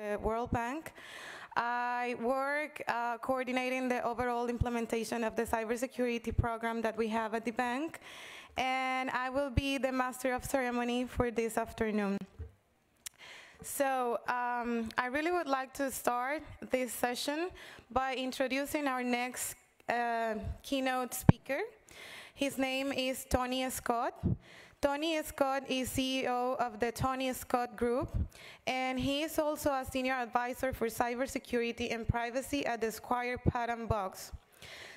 the World Bank. I work coordinating the overall implementation of the cybersecurity program that we have at the bank, and I will be the master of ceremony for this afternoon. So I really would like to start this session by introducing our next keynote speaker. His name is Tony Scott. Tony Scott is CEO of the Tony Scott Group, and he is also a senior advisor for cybersecurity and privacy at the Squire Patton Boggs.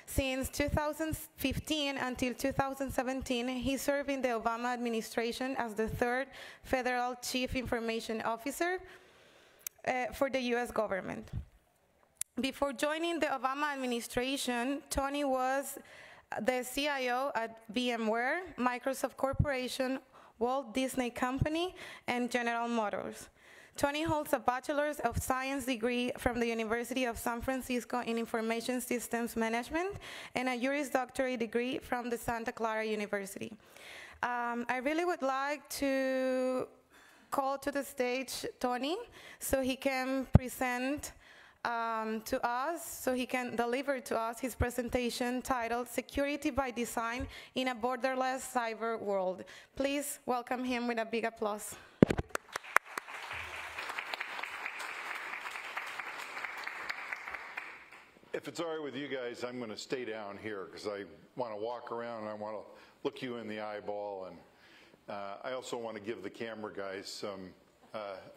Since 2015 until 2017, he served in the Obama administration as the third federal chief information officer for the US government. Before joining the Obama administration, Tony was the CIO at VMware, Microsoft Corporation, Walt Disney Company, and General Motors. Tony holds a Bachelor's of Science degree from the University of San Francisco in Information Systems Management and a Juris Doctorate degree from the Santa Clara University. I really would like to call to the stage Tony so he can present to us, so he can deliver to us his presentation titled Security by Design in a Borderless Cyber World. Please welcome him with a big applause. If it's all right with you guys, I'm going to stay down here because I want to walk around and I want to look you in the eyeball, and I also want to give the camera guys some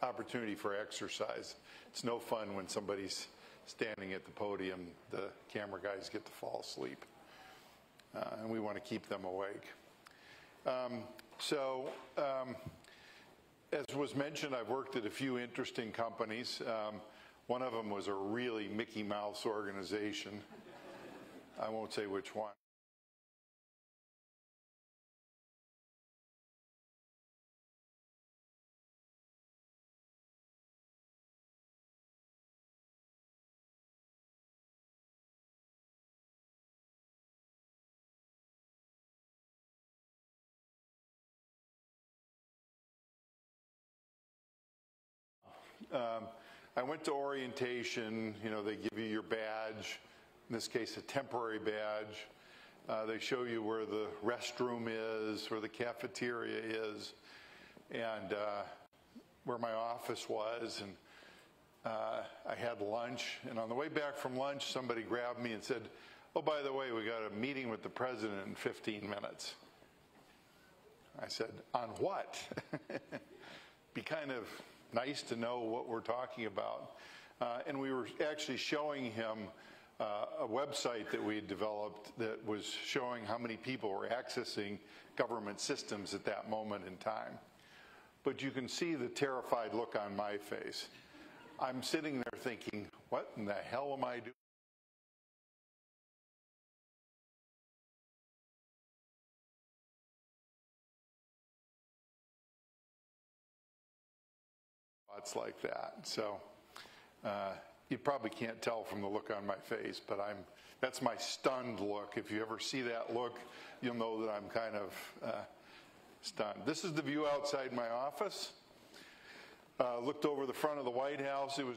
opportunity for exercise. It's no fun when somebody's standing at the podium, the camera guys get to fall asleep, and we want to keep them awake. As was mentioned, I've worked at a few interesting companies. One of them was a really Mickey Mouse organization. I won't say which one. I went to orientation. You know, they give you your badge, in this case a temporary badge. They show you where the restroom is, where the cafeteria is, and where my office was, and I had lunch, and on the way back from lunch somebody grabbed me and said, oh, by the way, we got a meeting with the president in 15 minutes. I said, on what? Be kind of nice to know what we're talking about. And we were actually showing him a website that we had developed that was showing how many people were accessing government systems at that moment in time. But you can see the terrified look on my face. I'm sitting there thinking, what in the hell am I doing? It's like that. So you probably can't tell from the look on my face, but that's my stunned look. If you ever see that look, you'll know that I'm kind of stunned. This is the view outside my office. Looked over the front of the White House. It was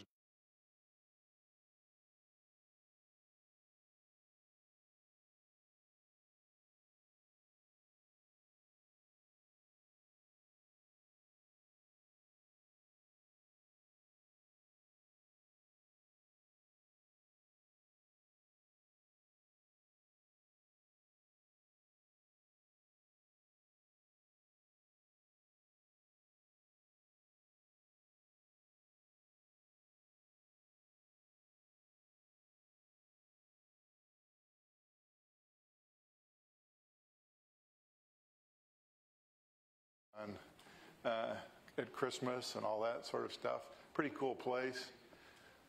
at Christmas and all that sort of stuff. Pretty cool place.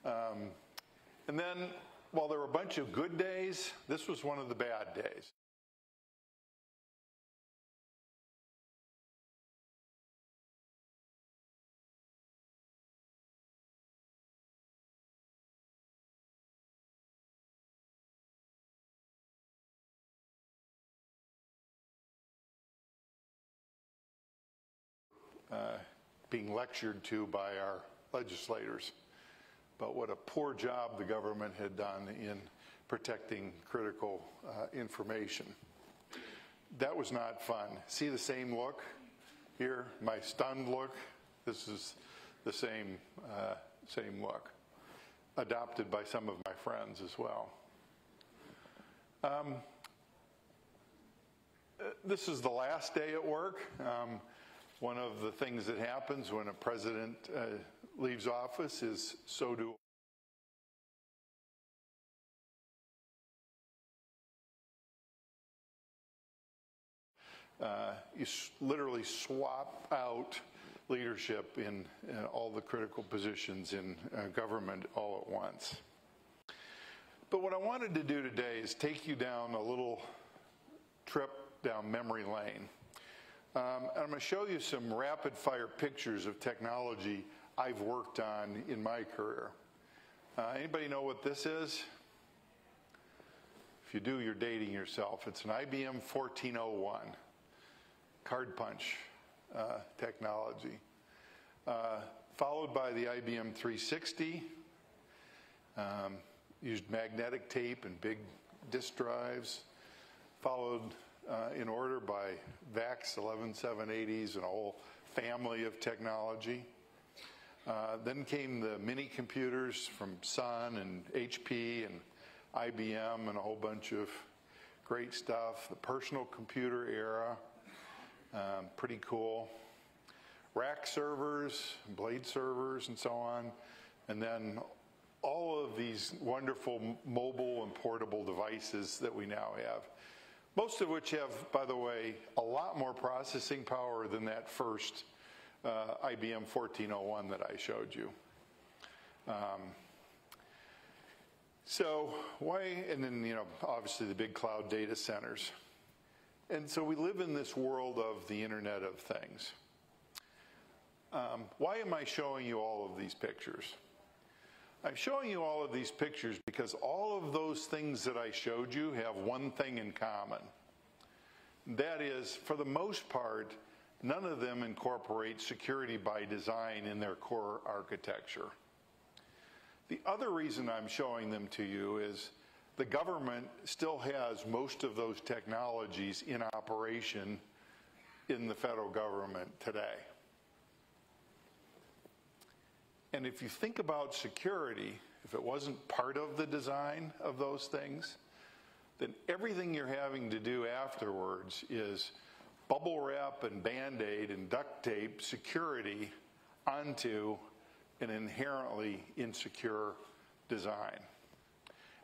And then, while there were a bunch of good days, this was one of the bad days. Being lectured to by our legislators. but what a poor job the government had done in protecting critical information. That was not fun. See the same look here, my stunned look? This is the same look, adopted by some of my friends as well. This is the last day at work. One of the things that happens when a president leaves office is so do you literally swap out leadership in all the critical positions in government all at once. But what I wanted to do today is take you down a little trip down memory lane. I'm going to show you some rapid-fire pictures of technology I've worked on in my career. Anybody know what this is? If you do, you're dating yourself. It's an IBM 1401 card punch technology, followed by the IBM 360. Used magnetic tape and big disk drives, followed in order by VAX 11780s and a whole family of technology. Then came the mini computers from Sun and HP and IBM and a whole bunch of great stuff. The personal computer era, pretty cool. Rack servers, blade servers, and so on. And then all of these wonderful mobile and portable devices that we now have. Most of which have, by the way, a lot more processing power than that first IBM 1401 that I showed you. So why, and then, you know, obviously the big cloud data centers. And so we live in this world of the Internet of Things. Why am I showing you all of these pictures? I'm showing you all of these pictures because all of those things that I showed you have one thing in common. That is, for the most part, none of them incorporate security by design in their core architecture. The other reason I'm showing them to you is the government still has most of those technologies in operation in the federal government today. And if you think about security, if it wasn't part of the design of those things, then everything you're having to do afterwards is bubble wrap and Band-Aid and duct tape security onto an inherently insecure design.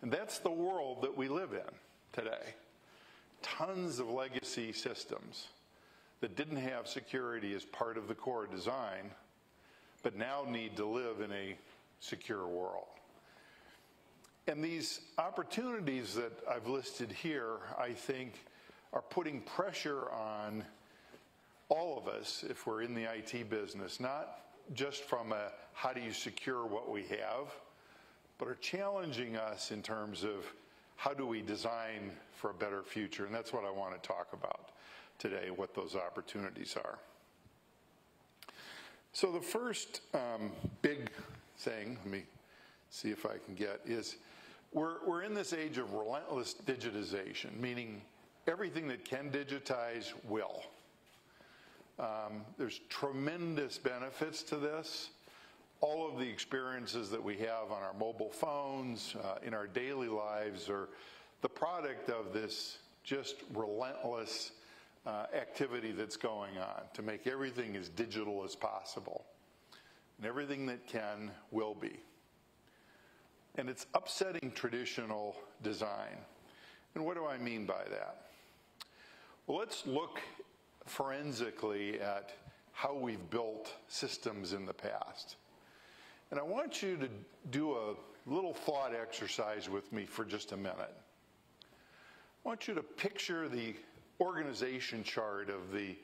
And that's the world that we live in today. Tons of legacy systems that didn't have security as part of the core design, but now need to live in a secure world. And these opportunities that I've listed here, I think, are putting pressure on all of us if we're in the IT business, not just from a how do you secure what we have, but are challenging us in terms of how do we design for a better future. And that's what I want to talk about today, what those opportunities are. So the first big thing, let me see if I can get, is we're in this age of relentless digitization, meaning everything that can digitize will. There's tremendous benefits to this. All of the experiences that we have on our mobile phones, in our daily lives, are the product of this just relentless activity that's going on to make everything as digital as possible. And everything that can will be. And it's upsetting traditional design. And what do I mean by that? Well, let's look forensically at how we've built systems in the past. And I want you to do a little thought exercise with me for just a minute. I want you to picture the organization chart of the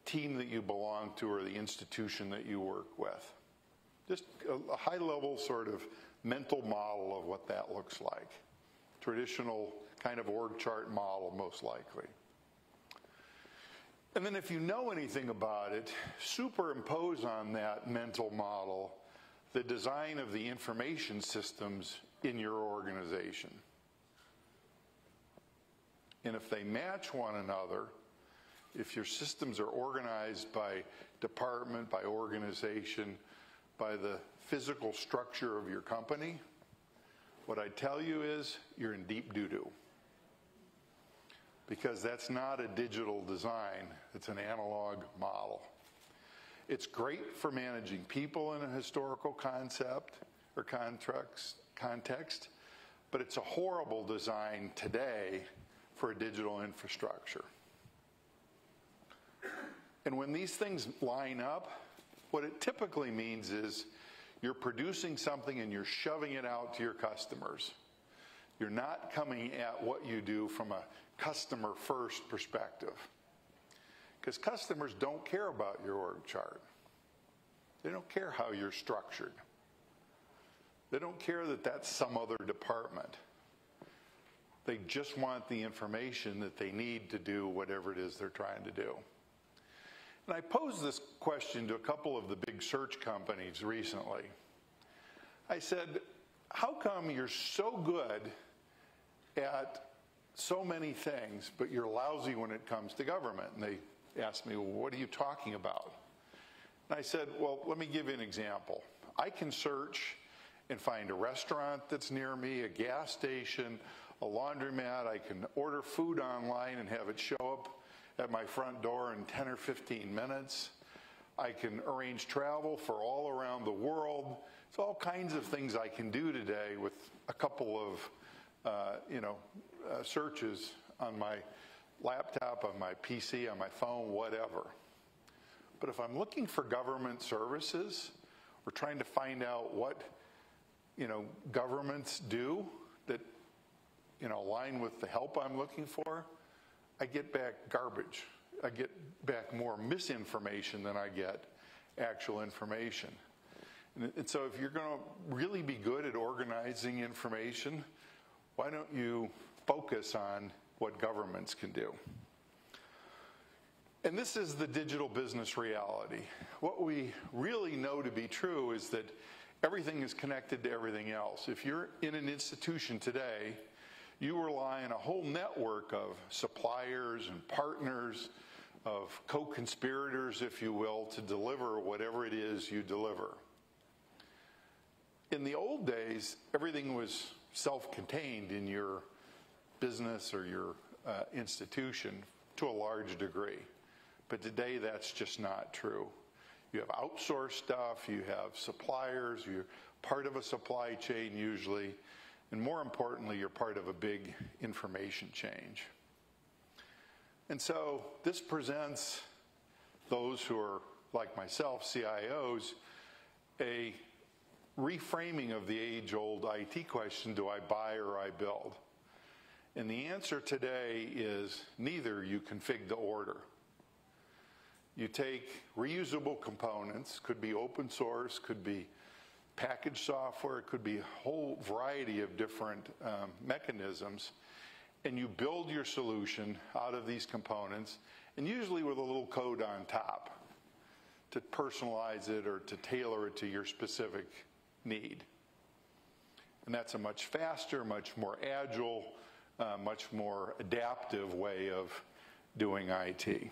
team that you belong to or the institution that you work with. Just a high-level sort of mental model of what that looks like. Traditional kind of org chart model, most likely. And then if you know anything about it, superimpose on that mental model the design of the information systems in your organization. And if they match one another, if your systems are organized by department, by organization, by the physical structure of your company, what I tell you is you're in deep doo-doo. Because that's not a digital design, it's an analog model. It's great for managing people in a historical concept or context, but it's a horrible design today for a digital infrastructure. And when these things line up, what it typically means is you're producing something and you're shoving it out to your customers. You're not coming at what you do from a customer-first perspective. Because customers don't care about your org chart. They don't care how you're structured. They don't care that that's some other department. They just want the information that they need to do whatever it is they're trying to do. And I posed this question to a couple of the big search companies recently. I said, how come you're so good at so many things, but you're lousy when it comes to government? And they asked me, well, what are you talking about? And I said, well, let me give you an example. I can search and find a restaurant that's near me, a gas station, a laundromat. I can order food online and have it show up at my front door in 10 or 15 minutes. I can arrange travel for all around the world. It's all kinds of things I can do today with a couple of searches on my laptop, on my PC, on my phone, whatever. But if I'm looking for government services, or trying to find out what governments do that align with the help I'm looking for, I get back garbage. I get back more misinformation than I get actual information. And so if you're going to really be good at organizing information, why don't you focus on what governments can do? And this is the digital business reality. What we really know to be true is that everything is connected to everything else. If you're in an institution today, you rely on a whole network of suppliers and partners, of co-conspirators, if you will, to deliver whatever it is you deliver. In the old days, everything was self-contained in your business or your institution to a large degree. But today, that's just not true. You have outsourced stuff, you have suppliers, you're part of a supply chain usually, and more importantly, you're part of a big information change. And so this presents those who are, like myself, CIOs, a reframing of the age-old IT question, do I buy or I build? And the answer today is neither. You config to order. You take reusable components, could be open source, could be packaged software, it could be a whole variety of different mechanisms, and you build your solution out of these components, and usually with a little code on top to personalize it or to tailor it to your specific need. And that's a much faster, much more agile, much more adaptive way of doing IT.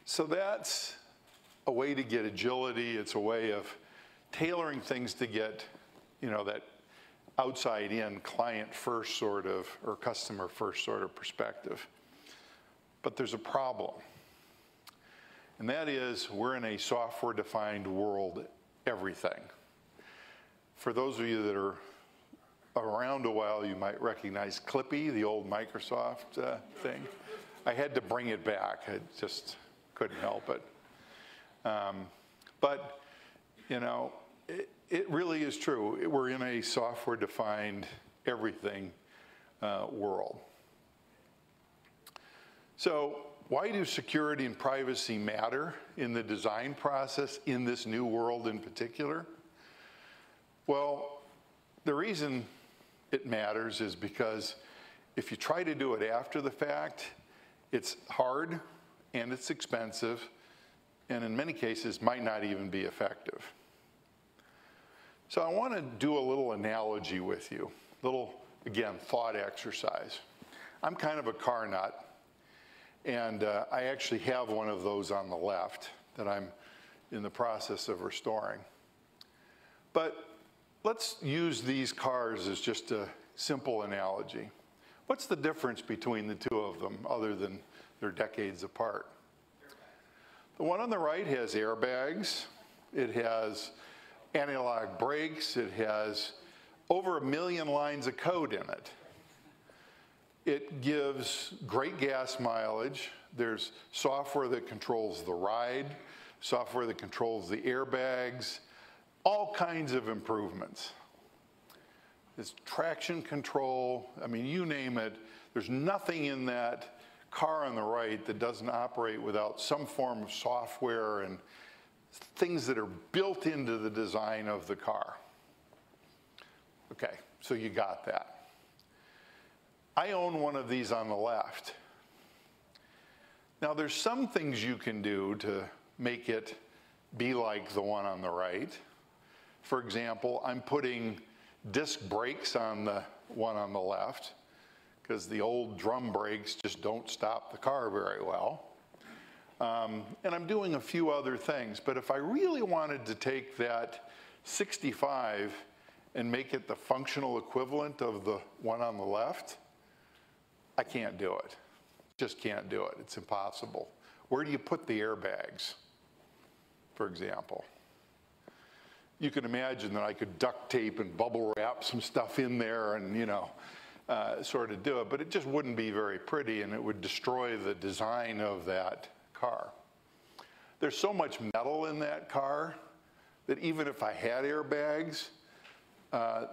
So that's a way to get agility. It's a way of tailoring things to get, that outside-in, client-first sort of, or customer-first sort of perspective. But there's a problem. And that is, we're in a software-defined world, everything. For those of you that are around a while, you might recognize Clippy, the old Microsoft thing. I had to bring it back. I just couldn't help it. But, it really is true. We're in a software-defined everything world. So why do security and privacy matter in the design process in this new world in particular? Well, the reason it matters is because if you try to do it after the fact, it's hard and it's expensive and in many cases might not even be effective. So I want to do a little analogy with you, little, again, thought exercise. I'm kind of a car nut, and I actually have one of those on the left that I'm in the process of restoring. But let's use these cars as just a simple analogy. What's the difference between the two of them other than they're decades apart? The one on the right has airbags, it has anti-lock brakes, it has over 1 million lines of code in it. It gives great gas mileage. There's software that controls the ride, software that controls the airbags, all kinds of improvements. There's traction control, I mean, you name it. There's nothing in that car on the right that doesn't operate without some form of software and things that are built into the design of the car. Okay, so you got that. I own one of these on the left. Now there's some things you can do to make it be like the one on the right. For example, I'm putting disc brakes on the one on the left because the old drum brakes just don't stop the car very well. And I'm doing a few other things, but if I really wanted to take that 65 and make it the functional equivalent of the one on the left, I can't do it. Just can't do it. It's impossible. Where do you put the airbags, for example? You can imagine that I could duct tape and bubble wrap some stuff in there and, you know, sort of do it, but it just wouldn't be very pretty and it would destroy the design of that car. There's so much metal in that car that even if I had airbags,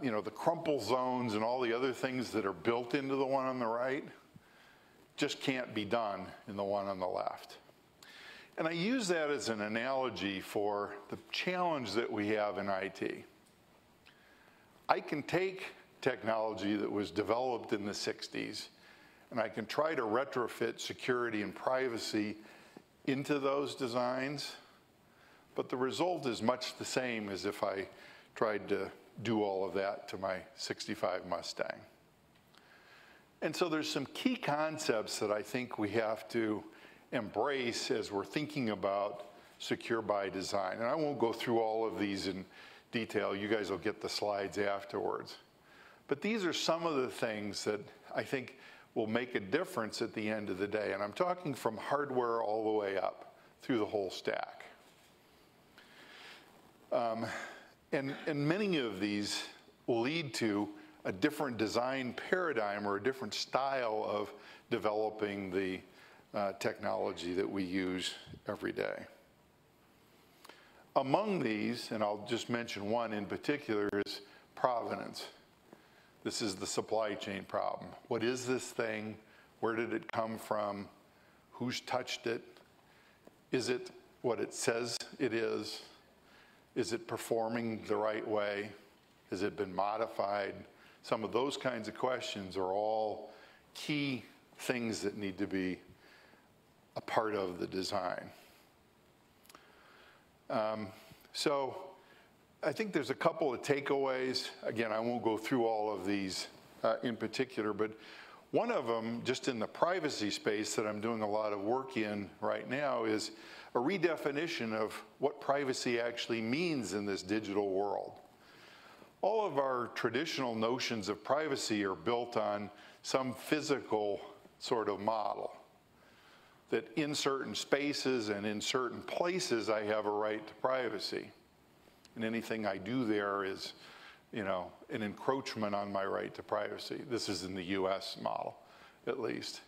you know, the crumple zones and all the other things that are built into the one on the right just can't be done in the one on the left. And I use that as an analogy for the challenge that we have in IT. I can take technology that was developed in the 60s and I can try to retrofit security and privacy into those designs, but the result is much the same as if I tried to do all of that to my 65 Mustang. And so there's some key concepts that I think we have to embrace as we're thinking about secure by design. And I won't go through all of these in detail. You guys will get the slides afterwards. But these are some of the things that I think will make a difference at the end of the day. And I'm talking from hardware all the way up through the whole stack. And many of these will lead to a different design paradigm or a different style of developing the technology that we use every day. Among these, and I'll just mention one in particular, is provenance. This is the supply chain problem. What is this thing? Where did it come from? Who's touched it? Is it what it says it is? Is it performing the right way? Has it been modified? Some of those kinds of questions are all key things that need to be a part of the design. So I think there's a couple of takeaways. Again, I won't go through all of these in particular, but one of them, just in the privacy space that I'm doing a lot of work in right now, is a redefinition of what privacy actually means in this digital world. All of our traditional notions of privacy are built on some physical sort of model, that in certain spaces and in certain places I have a right to privacy. And anything I do there is, you know, an encroachment on my right to privacy. This is in the US model, at least.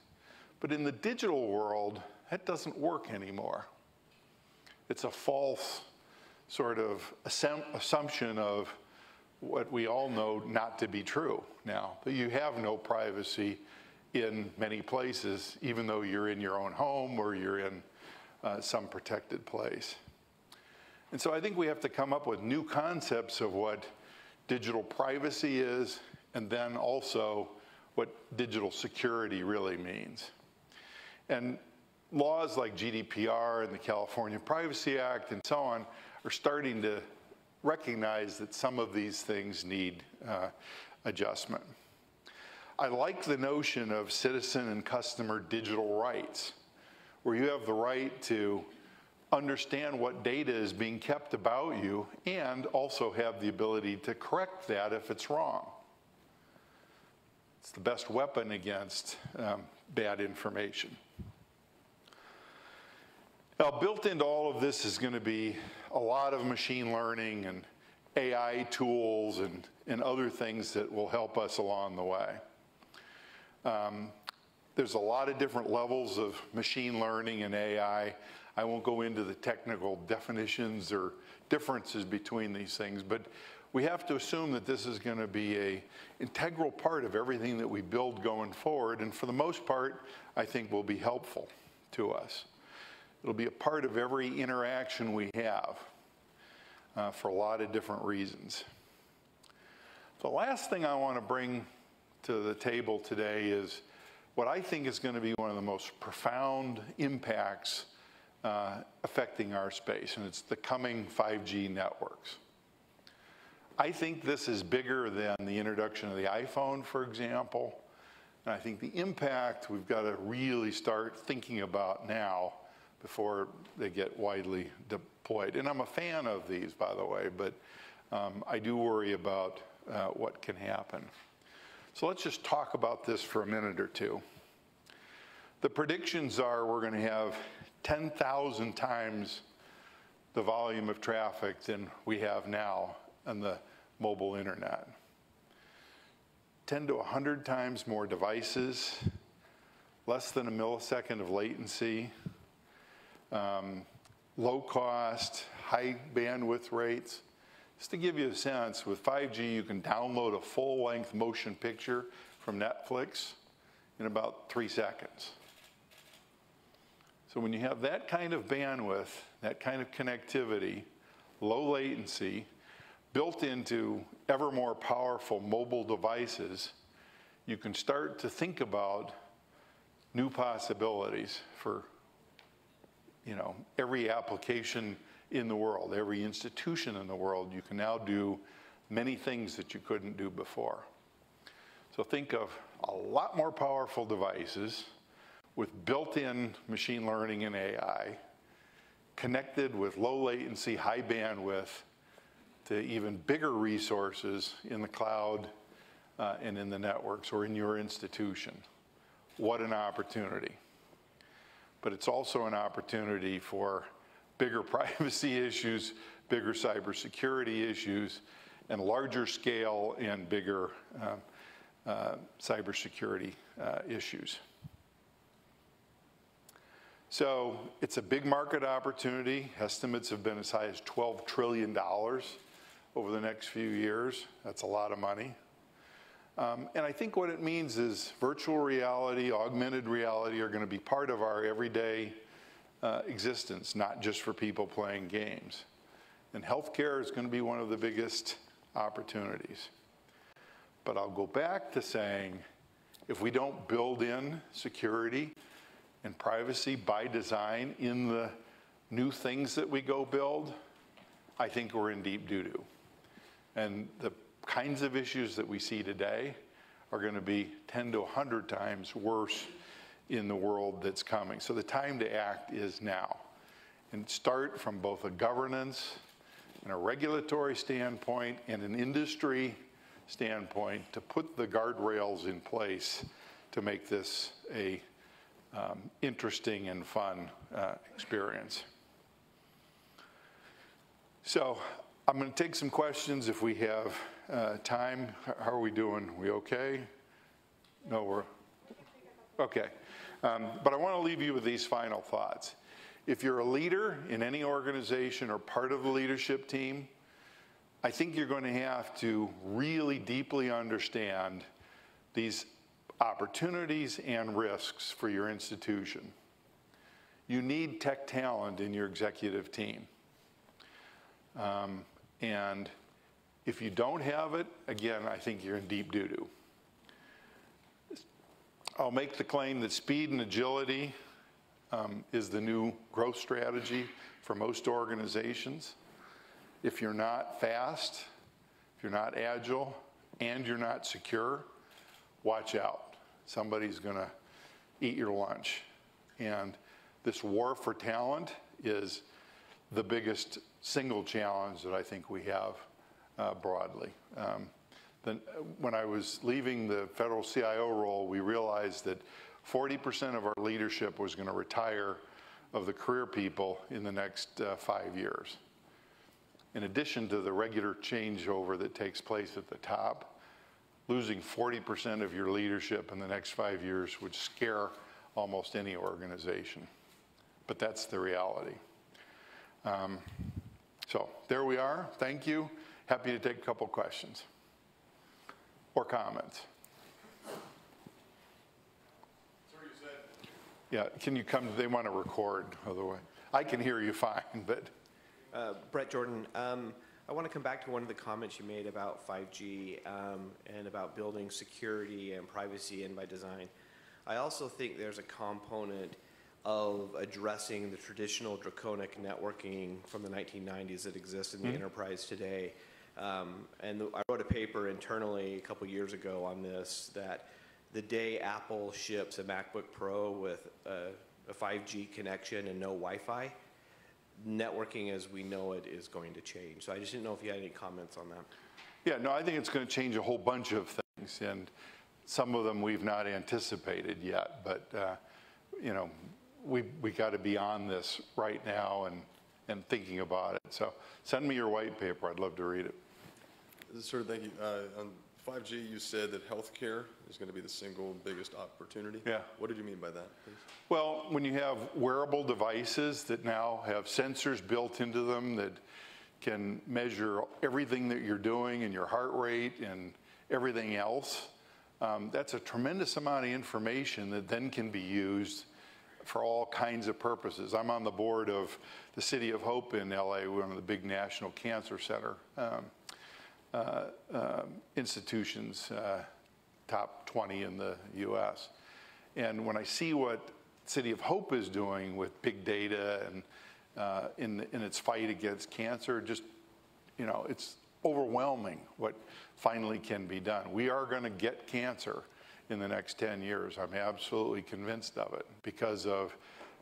But in the digital world, that doesn't work anymore. It's a false sort of assumption of what we all know not to be true now, that you have no privacy in many places, even though you're in your own home or you're in some protected place. And so I think we have to come up with new concepts of what digital privacy is, and then also what digital security really means. And laws like GDPR and the California Privacy Act and so on are starting to recognize that some of these things need adjustment. I like the notion of citizen and customer digital rights, where you have the right to understand what data is being kept about you and also have the ability to correct that if it's wrong. It's the best weapon against bad information. Now, built into all of this is going to be a lot of machine learning and AI tools and other things that will help us along the way. There's a lot of different levels of machine learning and AI. I won't go into the technical definitions or differences between these things, but we have to assume that this is going to be an integral part of everything that we build going forward, and for the most part, I think will be helpful to us. It'll be a part of every interaction we have for a lot of different reasons. The last thing I want to bring to the table today is what I think is going to be one of the most profound impacts affecting our space, and it's the coming 5G networks. I think this is bigger than the introduction of the iPhone, for example, and I think the impact we've got to really start thinking about now before they get widely deployed. And I'm a fan of these, by the way, but I do worry about what can happen. So let's just talk about this for a minute or two. The predictions are we're going to have 10,000 times the volume of traffic than we have now on the mobile internet. 10 to 100 times more devices, less than a millisecond of latency, low cost, high bandwidth rates. Just to give you a sense, with 5G, you can download a full-length motion picture from Netflix in about 3 seconds. So when you have that kind of bandwidth, that kind of connectivity, low latency, built into ever more powerful mobile devices, you can start to think about new possibilities for, every application in the world, every institution in the world. You can now do many things that you couldn't do before. So think of a lot more powerful devices with built-in machine learning and AI, connected with low latency, high bandwidth, to even bigger resources in the cloud and in the networks or in your institution. What an opportunity. But it's also an opportunity for bigger privacy issues, bigger cybersecurity issues, and larger scale and bigger cybersecurity issues. So it's a big market opportunity. Estimates have been as high as $12 trillion over the next few years. That's a lot of money. And I think what it means is virtual reality, augmented reality are going to be part of our everyday existence, not just for people playing games. And healthcare is going to be one of the biggest opportunities. But I'll go back to saying, if we don't build in security and privacy by design in the new things that we go build, I think we're in deep doo-doo. And the kinds of issues that we see today are going to be 10 to 100 times worse in the world that's coming. So the time to act is now. And start from both a governance and a regulatory standpoint and an industry standpoint to put the guardrails in place to make this a interesting and fun experience. So I'm going to take some questions if we have time. How are we doing? We okay? No, we're okay. But I want to leave you with these final thoughts. If you're a leader in any organization or part of the leadership team, I think you're going to have to really deeply understand these opportunities and risks for your institution. You need tech talent in your executive team. And if you don't have it, again, I think you're in deep doo-doo. I'll make the claim that speed and agility is the new growth strategy for most organizations. If you're not fast, if you're not agile, and you're not secure, watch out. Somebody's going to eat your lunch. And this war for talent is the biggest single challenge that I think we have broadly. When I was leaving the federal CIO role, we realized that 40% of our leadership was going to retire of the career people in the next 5 years. In addition to the regular changeover that takes place at the top, losing 40% of your leadership in the next 5 years would scare almost any organization. But that's the reality. So there we are. Thank you. Happy to take a couple questions or comments. Sir, you said. Yeah, can you come? They want to record, otherwise. I can hear you fine, but. Brett Jordan, I want to come back to one of the comments you made about 5G and about building security and privacy in by design. I also think there's a component of addressing the traditional draconic networking from the 1990s that exists in the enterprise today. I wrote a paper internally a couple years ago on this, that the day Apple ships a MacBook Pro with a 5G connection and no Wi-Fi, networking as we know it is going to change. So I just didn't know if you had any comments on that. Yeah, no, I think it's going to change a whole bunch of things, and some of them we've not anticipated yet, but you know, we got to be on this right now and thinking about it. So send me your white paper. I'd love to read it. Sir, thank you. On 5G, you said that healthcare is going to be the single biggest opportunity. Yeah. What did you mean by that, please? Well, when you have wearable devices that now have sensors built into them that can measure everything that you're doing and your heart rate and everything else, that's a tremendous amount of information that then can be used for all kinds of purposes. I'm on the board of the City of Hope in LA, one of the big national cancer center institutions, top 20 in the US. And when I see what City of Hope is doing with big data and in its fight against cancer, just, you know, it's overwhelming what finally can be done. We are going to get cancer in the next 10 years. I'm absolutely convinced of it because of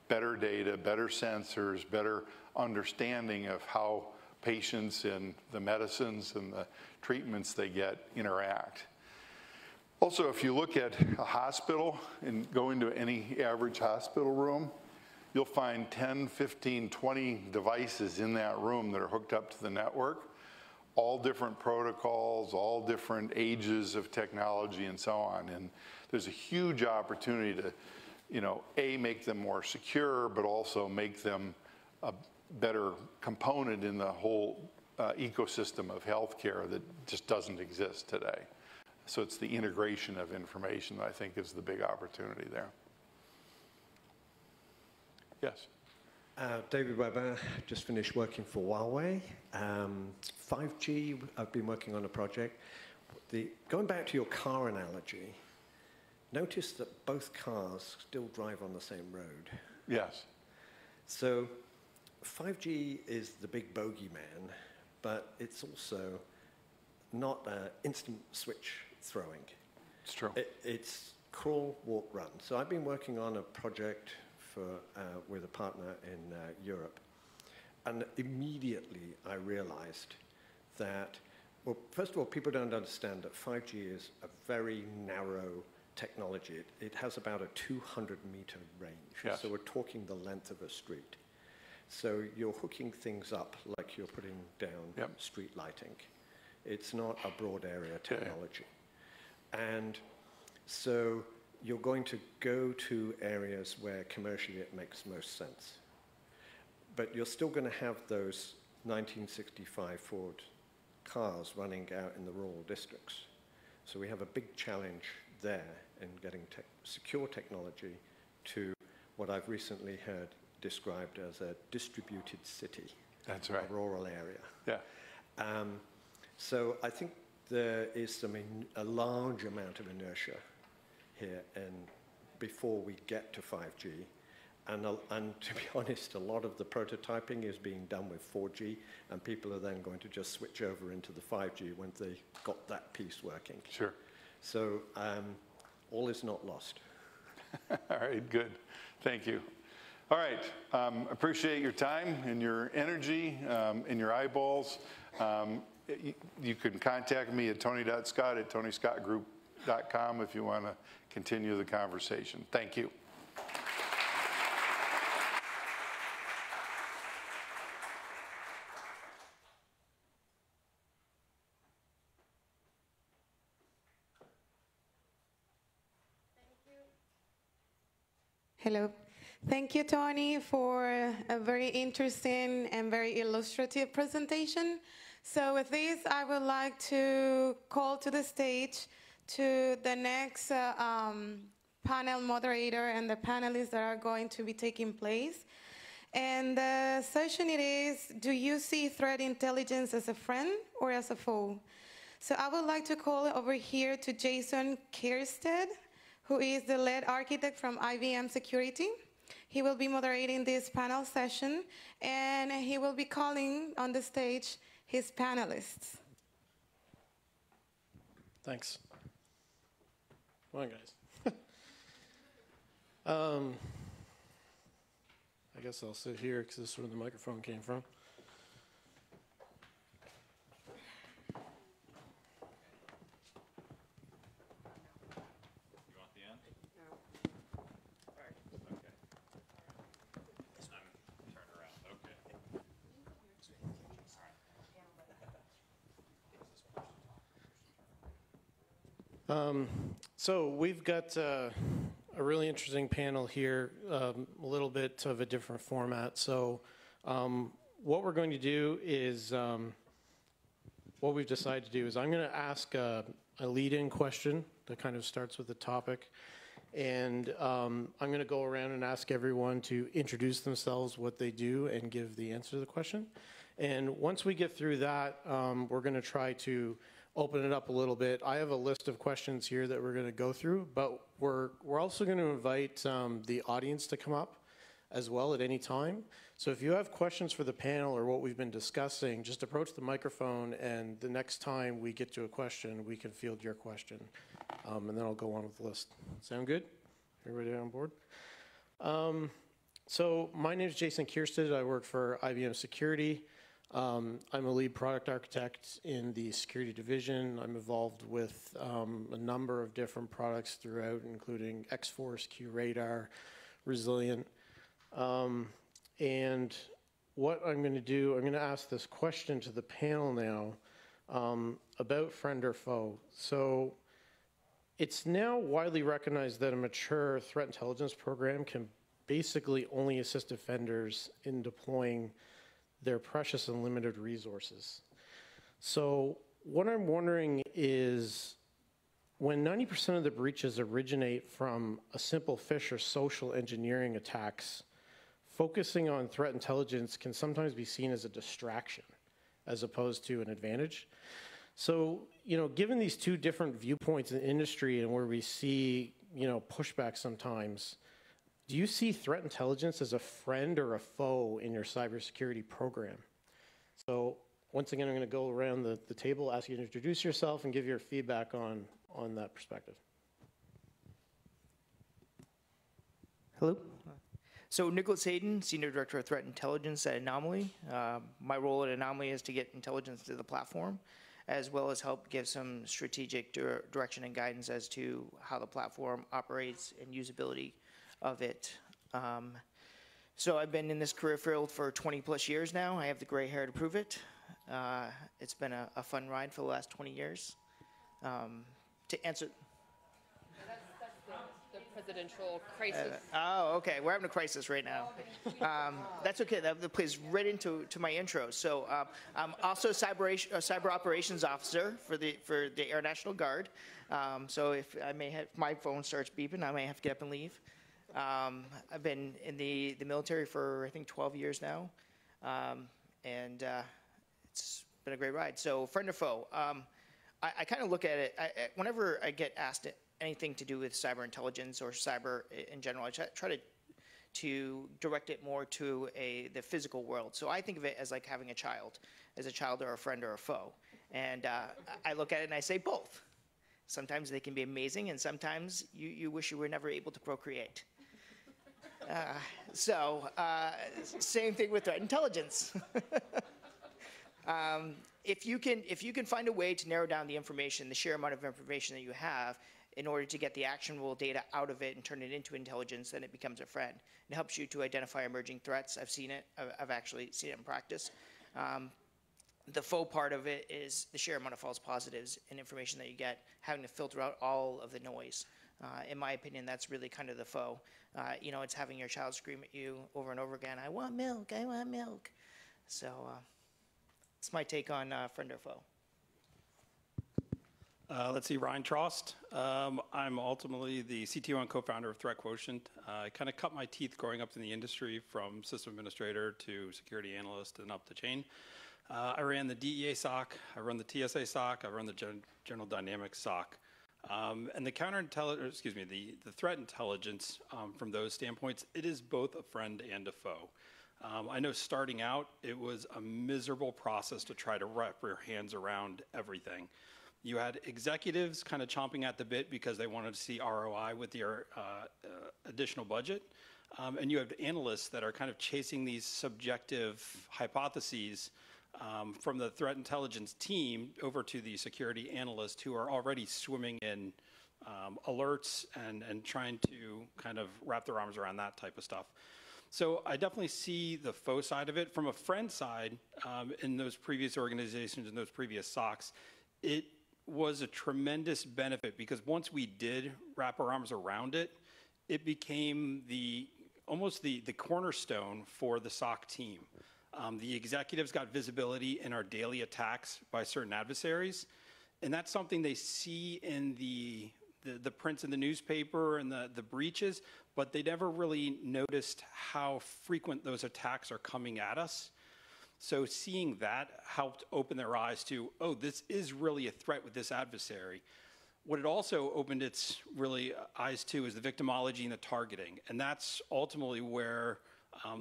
better data, better sensors, better understanding of how patients and the medicines and the treatments they get interact. Also, if you look at a hospital and go into any average hospital room, you'll find 10, 15, 20 devices in that room that are hooked up to the network, all different protocols, all different ages of technology and so on. And there's a huge opportunity to, you know, A, make them more secure, but also make them a better component in the whole ecosystem of healthcare that just doesn't exist today. So it's the integration of information that I think is the big opportunity there. Yes. David Weber, just finished working for Huawei. 5G, I've been working on a project. Going back to your car analogy, notice that both cars still drive on the same road. Yes. So 5G is the big bogeyman, but it's also not instant switch throwing. It's true. It's crawl, walk, run. So I've been working on a project with a partner in Europe. And immediately I realized that, well, first of all, people don't understand that 5G is a very narrow technology. It has about a 200-meter range. Yes. So we're talking the length of a street. So you're hooking things up like you're putting down street lighting. It's not a broad area technology. And so you're going to go to areas where commercially it makes most sense. But you're still going to have those 1965 Ford cars running out in the rural districts. So we have a big challenge there in getting secure technology to what I've recently heard described as a distributed city. That's right. A rural area. Yeah. So I think there is a large amount of inertia here, and before we get to 5G, And to be honest, a lot of the prototyping is being done with 4G, and people are then going to just switch over into the 5G when they got that piece working. Sure. So all is not lost. All right, good. Thank you. All right, appreciate your time and your energy and your eyeballs. You can contact me at tony.scott@tonyscottgroup.com if you want to continue the conversation. Thank you. Hello. Thank you, Tony, for a very interesting and very illustrative presentation. So with this, I would like to call to the stage to the next panel moderator and the panelists that are going to be taking place. And the session it is, do you see threat intelligence as a friend or as a foe? So I would like to call over here to Jason Keirstead, who is the lead architect from IBM Security. He will be moderating this panel session, and he will be calling on the stage his panelists. Thanks. Come on, guys. I guess I'll sit here because this is where the microphone came from. So we've got a really interesting panel here, a little bit of a different format. So what we're going to do is, what we've decided to do is I'm going to ask a lead-in question that kind of starts with the topic. And I'm going to go around and ask everyone to introduce themselves, what they do, and give the answer to the question. And once we get through that, we're going to try to open it up a little bit. I have a list of questions here that we're going to go through, but we're also going to invite the audience to come up as well at any time. So if you have questions for the panel or what we've been discussing, just approach the microphone, and the next time we get to a question, we can field your question. And then I'll go on with the list. Sound good? Everybody on board? So my name is Jason Keirstead. I work for IBM Security. I'm a lead product architect in the security division. I'm involved with a number of different products throughout, including X-Force, QRadar, Resilient. And what I'm going to do, I'm going to ask this question to the panel now about friend or foe. So it's now widely recognized that a mature threat intelligence program can basically only assist offenders in deploying their precious and limited resources. So what I'm wondering is, when 90% of the breaches originate from a simple phish or social engineering attacks, focusing on threat intelligence can sometimes be seen as a distraction as opposed to an advantage. So, given these two different viewpoints in the industry and where we see, pushback sometimes, do you see threat intelligence as a friend or a foe in your cybersecurity program? So once again, I'm going to go around the table, ask you to introduce yourself and give your feedback on that perspective. Hello. So Nicholas Hayden, Senior Director of Threat Intelligence at Anomali. My role at Anomali is to get intelligence to the platform, as well as help give some strategic direction and guidance as to how the platform operates and usability of it. So I've been in this career field for 20 plus years now. I have the gray hair to prove it. It's been a fun ride for the last 20 years. To answer. The presidential crisis. Oh, okay. We're having a crisis right now. That's okay. That plays right into my intro. So I'm also a cyber operations officer for the Air National Guard. So if my phone starts beeping, I may have to get up and leave. I've been in the military for, I think, 12 years now, and it's been a great ride. So friend or foe, I kind of look at it, whenever I get asked anything to do with cyber intelligence or cyber in general, I try to to direct it more to the physical world. So I think of it as like having a child or a friend or a foe. And I look at it and I say both. Sometimes they can be amazing, and sometimes you wish you were never able to procreate. Same thing with threat intelligence. If you can find a way to narrow down the information, the sheer amount of information that you have, in order to get the actionable data out of it and turn it into intelligence, then it becomes a friend. It helps you to identify emerging threats. I've seen it. I've actually seen it in practice. The faux part of it is the sheer amount of false positives and information that you get, having to filter out all of the noise. In my opinion, that's really kind of the faux. It's having your child scream at you over and over again, I want milk, I want milk. So it's my take on friend or foe. Let's see, Ryan Trost. I'm ultimately the CTO and co-founder of ThreatQuotient. I kind of cut my teeth growing up in the industry from system administrator to security analyst and up the chain. I ran the DEA SOC, I run the TSA SOC, I run the General Dynamics SOC. And the the threat intelligence from those standpoints, it is both a friend and a foe. I know starting out, it was a miserable process to try to wrap your hands around everything. You had executives kind of chomping at the bit because they wanted to see ROI with your additional budget. And you have analysts that are kind of chasing these subjective hypotheses from the threat intelligence team over to the security analyst who are already swimming in alerts and trying to kind of wrap their arms around that type of stuff. So I definitely see the faux side of it. From a friend side, in those previous organizations, in those previous SOCs, it was a tremendous benefit because once we did wrap our arms around it, it became almost the cornerstone for the SOC team. The executives got visibility in our daily attacks by certain adversaries, and that's something they see in the prints in the newspaper and the breaches, but they never really noticed how frequent those attacks are coming at us. So seeing that helped open their eyes to, oh, this is really a threat with this adversary. What it also opened its really eyes to is the victimology and the targeting, and that's ultimately where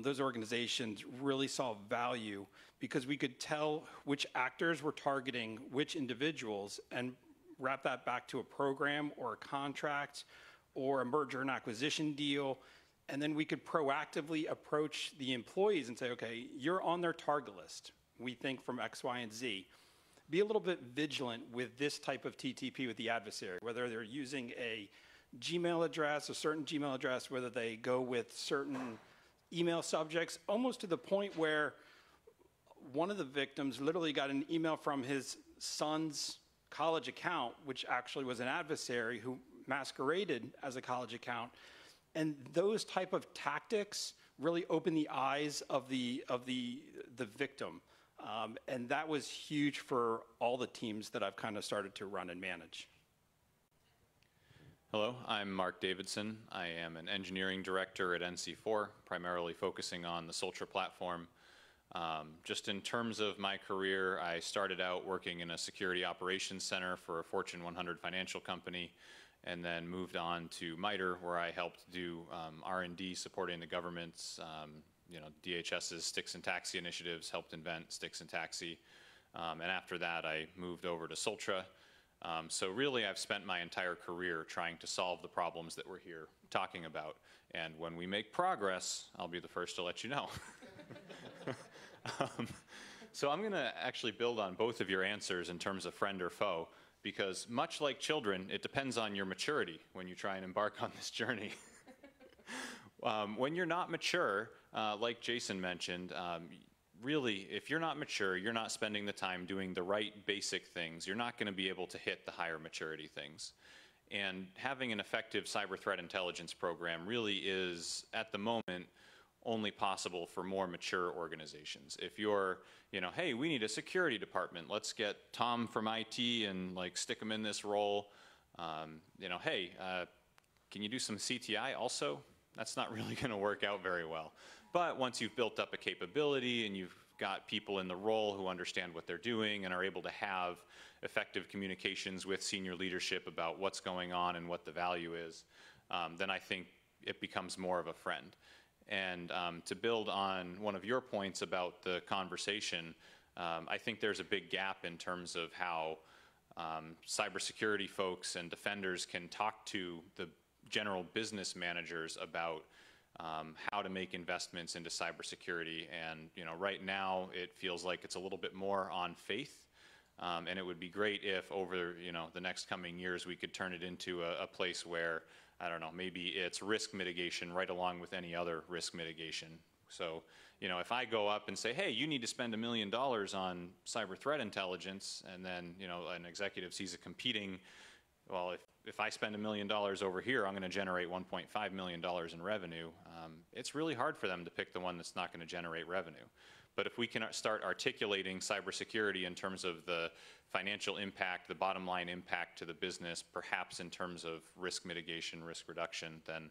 those organizations really saw value because we could tell which actors were targeting which individuals and wrap that back to a program or a contract or a merger and acquisition deal. And then we could proactively approach the employees and say, okay, you're on their target list. We think from X, Y, and Z. Be a little bit vigilant with this type of TTP with the adversary, whether they're using a Gmail address, a certain Gmail address, whether they go with certain email subjects, almost to the point where one of the victims literally got an email from his son's college account, which actually was an adversary who masqueraded as a college account. And those type of tactics really open the eyes of the victim. And that was huge for all the teams that I've kind of started to run and manage. Hello, I'm Mark Davidson. I am an engineering director at NC4, primarily focusing on the Sultra platform. Just in terms of my career, I started out working in a security operations center for a Fortune 100 financial company, and then moved on to MITRE, where I helped do R&D supporting the government's, DHS's Sticks and Taxi initiatives, helped invent Sticks and Taxi. And after that, I moved over to Sultra. So really, I've spent my entire career trying to solve the problems that we're here talking about. And when we make progress, I'll be the first to let you know. So I'm going to actually build on both of your answers in terms of friend or foe, because much like children, it depends on your maturity when you try and embark on this journey. When you're not mature, like Jason mentioned, really, if you're not mature, you're not spending the time doing the right basic things, you're not going to be able to hit the higher maturity things. And having an effective cyber threat intelligence program really is, at the moment, only possible for more mature organizations. If you're, hey, we need a security department, let's get Tom from IT and stick him in this role. Hey, can you do some CTI also? That's not really going to work out very well. But once you've built up a capability and you've got people in the role who understand what they're doing and are able to have effective communications with senior leadership about what's going on and what the value is, then I think it becomes more of a friend. And to build on one of your points about the conversation, I think there's a big gap in terms of how cybersecurity folks and defenders can talk to the general business managers about how to make investments into cybersecurity. And right now it feels like it's a little bit more on faith. And it would be great if over the next coming years we could turn it into a place where, I don't know, maybe it's risk mitigation right along with any other risk mitigation. So, if I go up and say, hey, you need to spend $1 million on cyber threat intelligence, and then, an executive sees a competing, well, if I spend $1 million over here, I'm going to generate $1.5 million in revenue. It's really hard for them to pick the one that's not going to generate revenue. But if we can start articulating cybersecurity in terms of the financial impact, the bottom line impact to the business, perhaps in terms of risk mitigation, risk reduction, then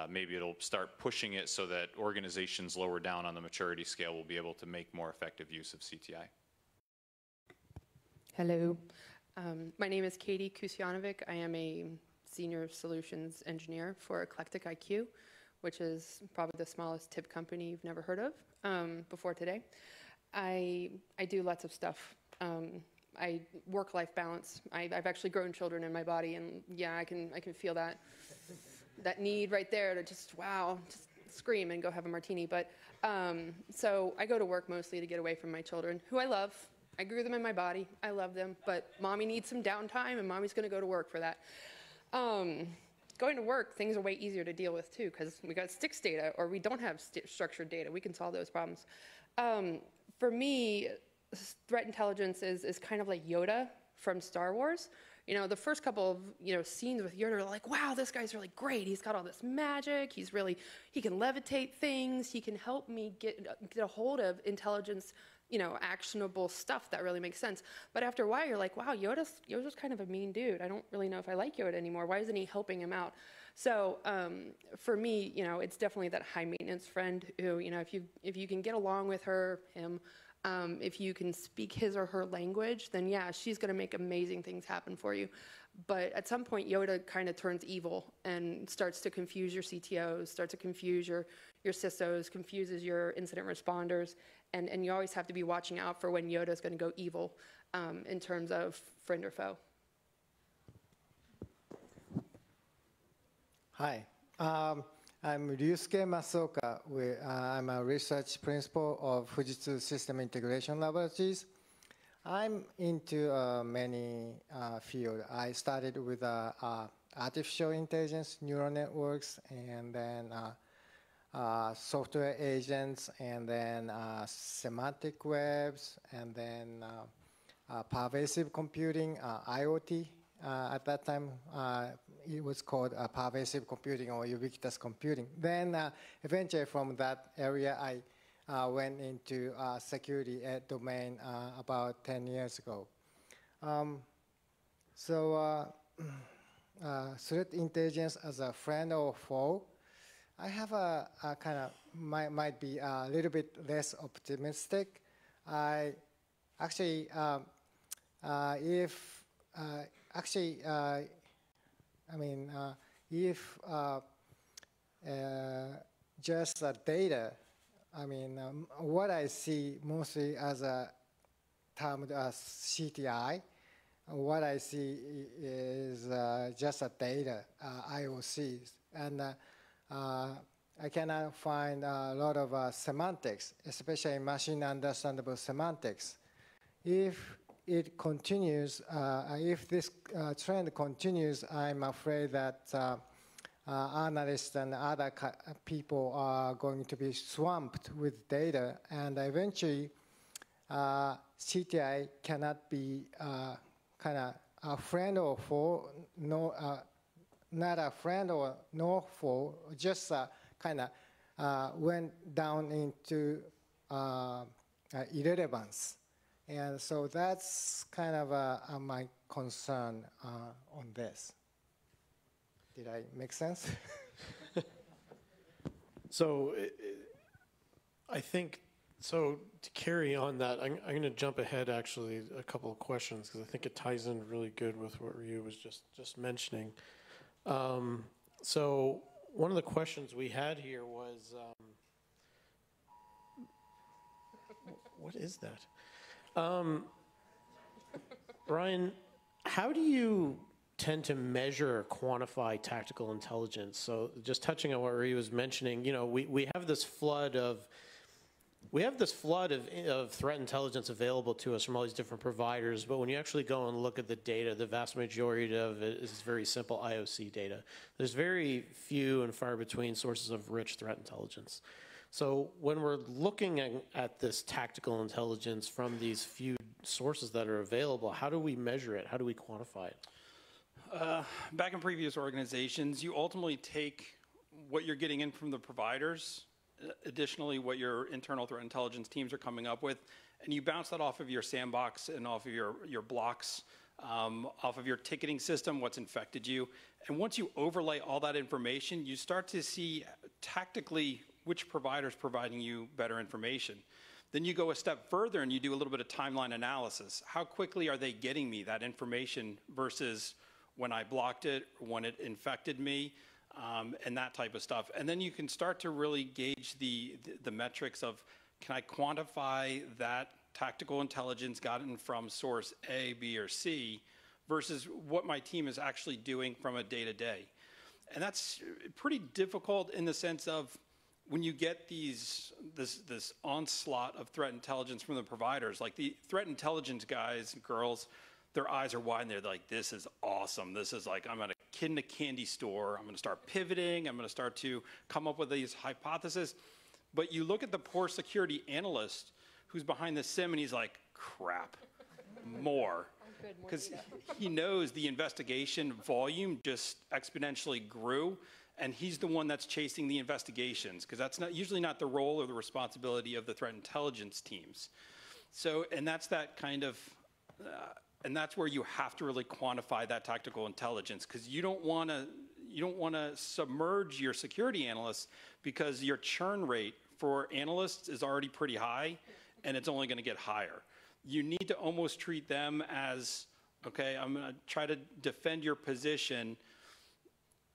maybe it'll start pushing it so that organizations lower down on the maturity scale will be able to make more effective use of CTI. Hello. My name is Katie Kusjanovic. I am a senior solutions engineer for EclecticIQ, which is probably the smallest tip company you've never heard of before today. I do lots of stuff. I work-life balance. I've actually grown children in my body, and yeah, I can feel that need right there to just scream and go have a martini. But so I go to work mostly to get away from my children, who I love. I grew them in my body. I love them, but mommy needs some downtime, and mommy's going to go to work for that. Going to work, things are way easier to deal with too, because we got sticks data, or we don't have structured data. We can solve those problems. For me, threat intelligence is kind of like Yoda from Star Wars. The first couple of scenes with Yoda are like, wow, this guy's really great. He's got all this magic. He can levitate things. He can help me get a hold of intelligence, actionable stuff that really makes sense. But after a while, you're like, wow, Yoda's kind of a mean dude. I don't really know if I like Yoda anymore. Why isn't he helping him out? So for me, it's definitely that high maintenance friend who, if you can get along with him, if you can speak his or her language, then yeah, she's going to make amazing things happen for you. But at some point, Yoda kind of turns evil and starts to confuse your CTOs, starts to confuse your CISOs, confuses your incident responders, and you always have to be watching out for when Yoda's going to go evil in terms of friend or foe. Hi. I'm Ryusuke Masuoka. I'm a research principal of Fujitsu System Integration Laboratories. I'm into many fields. I started with artificial intelligence, neural networks, and then software agents, and then semantic webs, and then pervasive computing, IoT. At that time, it was called pervasive computing or ubiquitous computing. Then eventually from that area, I went into security domain about 10 years ago. Threat intelligence as a friend or foe, I have a kind of, might be a little bit less optimistic. I actually, if just data, what I see mostly as a term as CTI, what I see is just a data, IOCs. And I cannot find a lot of semantics, especially machine understandable semantics. If it continues, if this trend continues, I'm afraid that analysts and other people are going to be swamped with data, and eventually CTI cannot be kind of a friend or foe, not a friend or no foe, just kind of went down into irrelevance. And so that's kind of my concern on this. Did I make sense? So I think, so to carry on that, I'm going to jump ahead actually a couple of questions because I think it ties in really good with what Ryu was just mentioning. So one of the questions we had here was, what is that? Ryan, how do you tend to measure or quantify tactical intelligence? So just touching on what Ryu was mentioning, you know, we have this flood of threat intelligence available to us from all these different providers, but when you actually go and look at the data, the vast majority of it is very simple IOC data. There's very few and far between sources of rich threat intelligence. So when we're looking at this tactical intelligence from these few sources that are available, how do we measure it? How do we quantify it? Back in previous organizations, you ultimately take what you're getting in from the providers, additionally what your internal threat intelligence teams are coming up with, and you bounce that off of your sandbox and off of your blocks, off of your ticketing system, what's infected you. And once you overlay all that information, you start to see tactically which provider's providing you better information. Then you go a step further and you do a little bit of timeline analysis. How quickly are they getting me that information versus when I blocked it, when it infected me, and that type of stuff. And then you can start to really gauge the metrics of, can I quantify that tactical intelligence gotten from source A, B, or C versus what my team is actually doing from a day-to-day. And that's pretty difficult in the sense of when you get this onslaught of threat intelligence from the providers, like the threat intelligence guys and girls, their eyes are wide and they're like, this is awesome. This is like, I'm at a kid in a candy store. I'm going to start pivoting. I'm going to start to come up with these hypotheses. But you look at the poor security analyst who's behind the SIM and he's like, crap, more. Because he knows the investigation volume just exponentially grew, and he's the one that's chasing the investigations, because that's usually not the role or the responsibility of the threat intelligence teams. So, and that's that kind of, and that's where you have to really quantify that tactical intelligence, because you don't want to submerge your security analysts, because your churn rate for analysts is already pretty high, and it's only going to get higher. You need to almost treat them as, okay, I'm going to try to defend your position.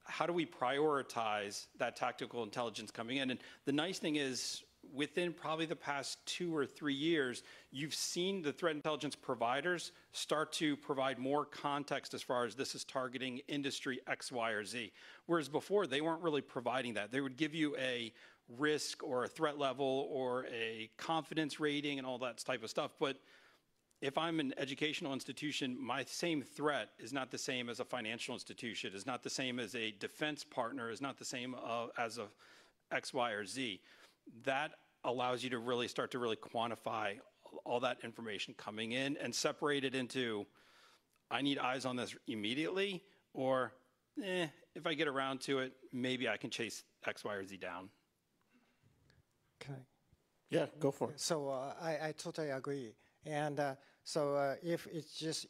How do we prioritize that tactical intelligence coming in? And the nice thing is, within probably the past 2 or 3 years, you've seen the threat intelligence providers start to provide more context as far as this is targeting industry X, Y, or Z. Whereas before, they weren't really providing that. They would give you a risk or a threat level or a confidence rating and all that type of stuff. But if I'm an educational institution, my same threat is not the same as a financial institution, is not the same as a defense partner, is not the same as a X, Y, or Z. That allows you to really start to really quantify all that information coming in and separate it into, I need eyes on this immediately, or if I get around to it, maybe I can chase X, Y, or Z down. Can I? Yeah, go for it. So I totally agree. And if it's just,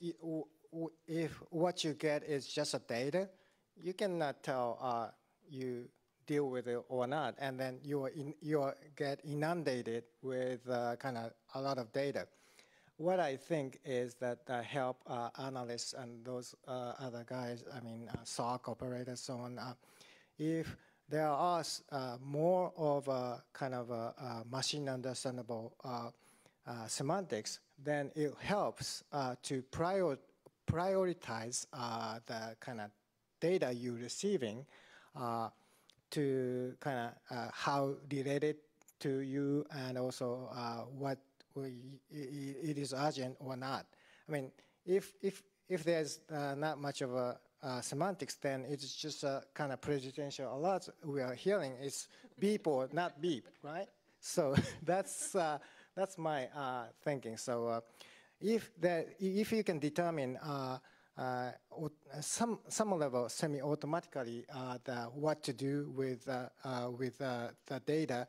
if what you get is just a data, you cannot tell you deal with it or not, and then you get inundated with kind of a lot of data. What I think is that help analysts and those other guys, I mean SOC operators, so on, if there are more of a kind of a machine understandable semantics, then it helps to prioritize the kind of data you're receiving to kind of how related to you, and also what it is urgent or not. I mean, if there's not much of a semantics, then it's just a kind of presidential alerts we are hearing. It's beep or not beep, right? So that's my thinking. So if you can determine some level semi-automatically what to do with the data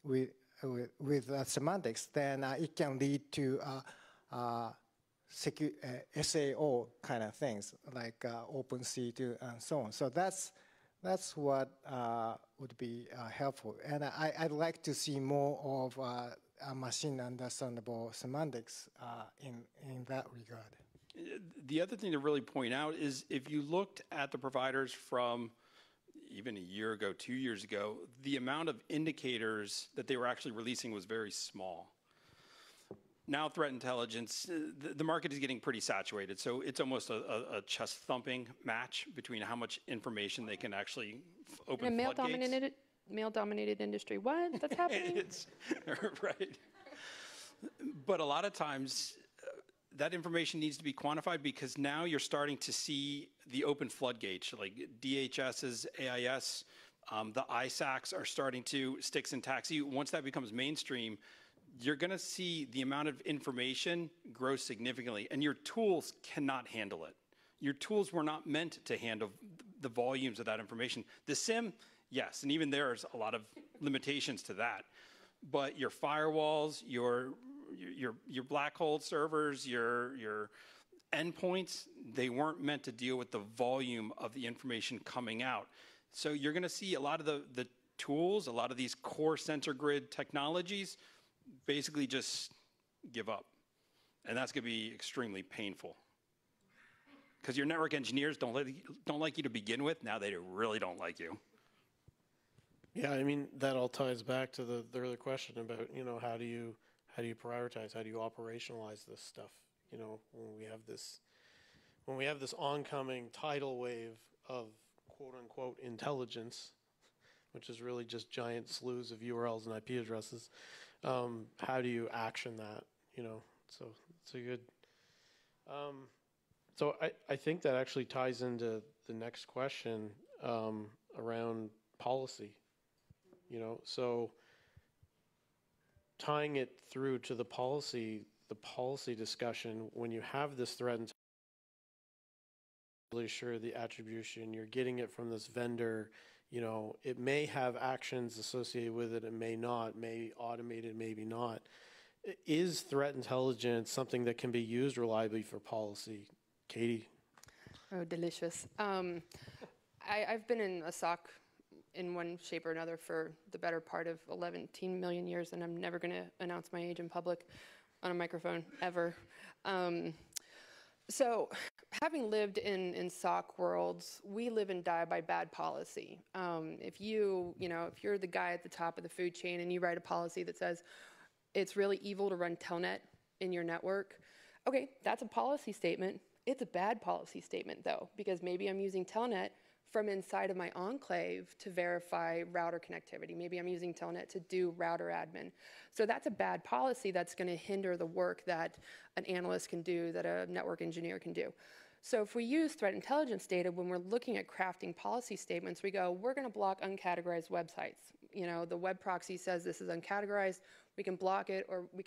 with semantics, then it can lead to SAO kind of things like OpenC2 and so on. So that's what would be helpful. And I'd like to see more of machine understandable semantics in that regard. The other thing to really point out is if you looked at the providers from even a year ago, 2 years ago, the amount of indicators that they were actually releasing was very small. Now threat intelligence, the market is getting pretty saturated, so it's almost a chest-thumping match between how much information they can actually open in a floodgates. male-dominated industry. What? That's happening? It's, right. But a lot of times, that information needs to be quantified because now you're starting to see the open floodgates, like DHS's AIS, the ISACs are starting to, sticks and taxi. Once that becomes mainstream, you're going to see the amount of information grow significantly, and your tools cannot handle it. Your tools were not meant to handle the volumes of that information. The SIM, yes, and even there's a lot of limitations to that. But your firewalls, your black hole servers, your endpoints, they weren't meant to deal with the volume of the information coming out. So you're going to see a lot of the tools, a lot of these core sensor grid technologies basically just give up. And that's going to be extremely painful. Because your network engineers don't like you to begin with. Now they really don't like you. Yeah, I mean, that all ties back to the earlier question about, how do you prioritize, how do you operationalize this stuff? When we have this oncoming tidal wave of quote unquote intelligence, which is really just giant slews of URLs and IP addresses, how do you action that? So it's a good. So I think that actually ties into the next question around policy. So tying it through to the policy discussion, when you have this threat and really sure the attribution, you're getting it from this vendor, it may have actions associated with it, it may not, may automate it, maybe not. Is threat intelligence something that can be used reliably for policy? Katie? Oh, delicious. I've been in a SOC in one shape or another for the better part of 11 million years, and I'm never going to announce my age in public on a microphone, ever. So having lived in SOC worlds, we live and die by bad policy. If you're the guy at the top of the food chain and you write a policy that says it's really evil to run telnet in your network, okay, that's a policy statement. It's a bad policy statement, though, because maybe I'm using telnet from inside of my enclave to verify router connectivity. Maybe I'm using telnet to do router admin. So that's a bad policy that's going to hinder the work that an analyst can do, that a network engineer can do. So if we use threat intelligence data when we're looking at crafting policy statements, we go, we're going to block uncategorized websites. The web proxy says this is uncategorized. We can block it, or we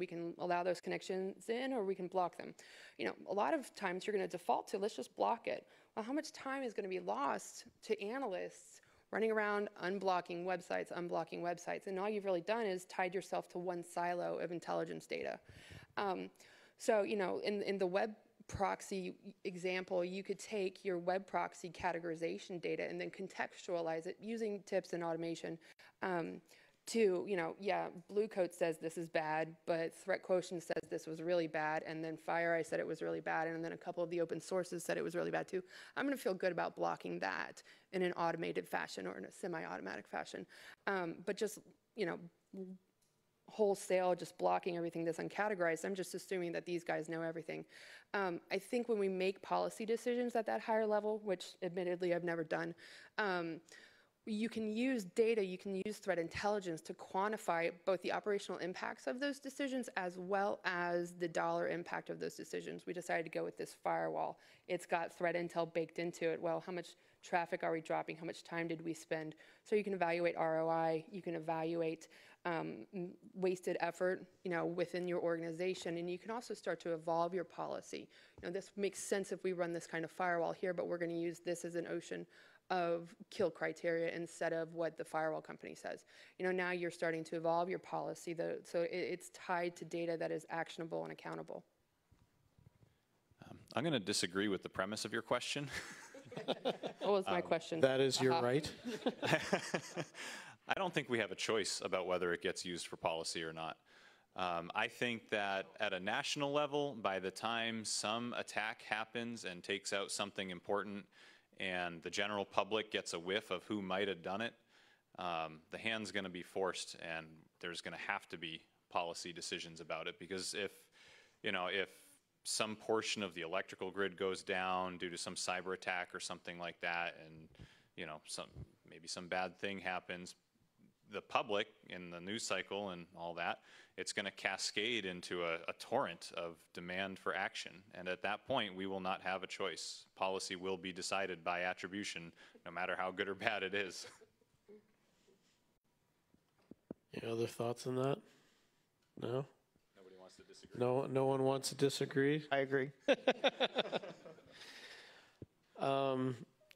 can allow those connections in, or we can block them. A lot of times you're going to default to, let's just block it. Well, how much time is going to be lost to analysts running around unblocking websites, and all you've really done is tied yourself to one silo of intelligence data. So, in the web proxy example, you could take your web proxy categorization data and then contextualize it using tips and automation to, Bluecoat says this is bad, but ThreatQuotient says this was really bad, and then FireEye said it was really bad, and then a couple of the open sources said it was really bad too. I'm going to feel good about blocking that in an automated fashion or in a semi-automatic fashion. But just, wholesale, just blocking everything that's uncategorized, I'm just assuming that these guys know everything. I think when we make policy decisions at that higher level, which admittedly I've never done, you can use data, you can use threat intelligence to quantify both the operational impacts of those decisions as well as the dollar impact of those decisions. We decided to go with this firewall. It's got threat intel baked into it. Well, how much traffic are we dropping? How much time did we spend? So you can evaluate ROI, you can evaluate wasted effort, within your organization, and you can also start to evolve your policy. This makes sense if we run this kind of firewall here, but we're going to use this as an ocean of kill criteria instead of what the firewall company says. Now you're starting to evolve your policy, so it's tied to data that is actionable and accountable. I'm going to disagree with the premise of your question. What was my question? That is your right. I don't think we have a choice about whether it gets used for policy or not. I think that at a national level, by the time some attack happens and takes out something important and the general public gets a whiff of who might have done it, the hand's going to be forced, and there's going to have to be policy decisions about it. Because if some portion of the electrical grid goes down due to some cyber attack or something like that, and maybe some bad thing happens, the public in the news cycle and all that, it's going to cascade into a torrent of demand for action. And at that point, we will not have a choice. Policy will be decided by attribution, no matter how good or bad it is. Any other thoughts on that? No? Nobody wants to disagree? No one wants to disagree? I agree.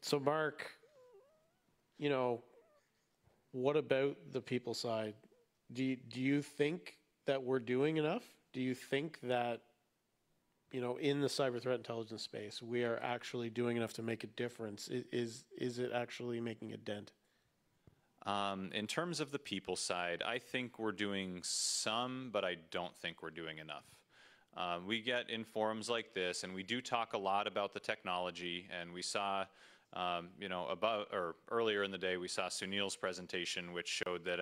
So Mark, what about the people side? Do you think that we're doing enough? Do you think that, in the cyber threat intelligence space, we are actually doing enough to make a difference? Is it actually making a dent? In terms of the people side, I think we're doing some, but I don't think we're doing enough. We get in forums like this, and we do talk a lot about the technology, and we saw earlier in the day, we saw Sunil's presentation, which showed that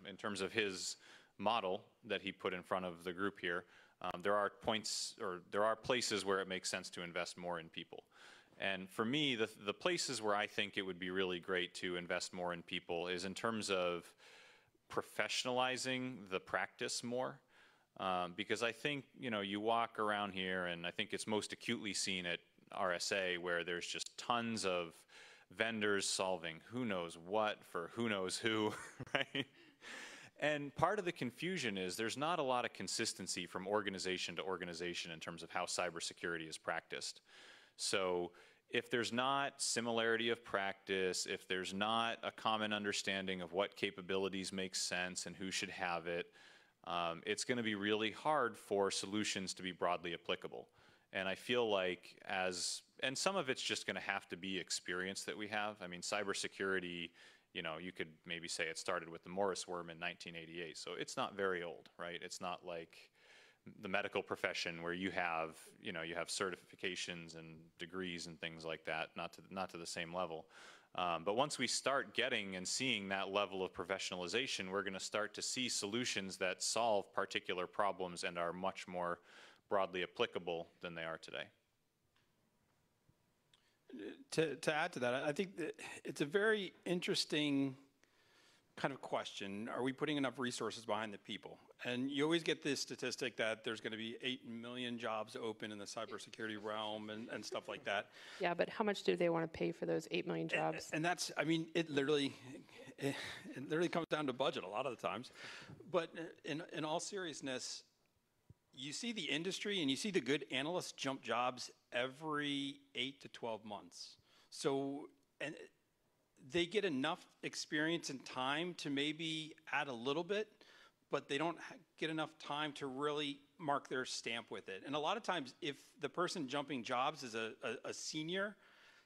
in terms of his model that he put in front of the group here, there are places where it makes sense to invest more in people. And for me, the places where I think it would be really great to invest more in people is in terms of professionalizing the practice more. Because I think, you walk around here, and I think it's most acutely seen at RSA, where there's just tons of vendors solving who knows what for who knows who, right? And part of the confusion is there's not a lot of consistency from organization to organization in terms of how cybersecurity is practiced. So if there's not similarity of practice, if there's not a common understanding of what capabilities make sense and who should have it, it's going to be really hard for solutions to be broadly applicable. And I feel like and some of it's just going to have to be experience that we have. I mean, cybersecurity, you could maybe say it started with the Morris worm in 1988. So it's not very old, right? It's not like the medical profession where you have certifications and degrees and things like that, not to the same level. But once we start getting and seeing that level of professionalization, we're going to start to see solutions that solve particular problems and are much more broadly applicable than they are today. To add to that, I think that it's a very interesting kind of question. Are we putting enough resources behind the people? And you always get this statistic that there's going to be 8 million jobs open in the cybersecurity realm and stuff like that. Yeah, but how much do they want to pay for those 8 million jobs? And that's, it literally comes down to budget a lot of the times. But in all seriousness, you see the industry and you see the good analysts jump jobs every 8 to 12 months. So, and they get enough experience and time to maybe add a little bit, but they don't get enough time to really mark their stamp with it. And a lot of times, if the person jumping jobs is a senior,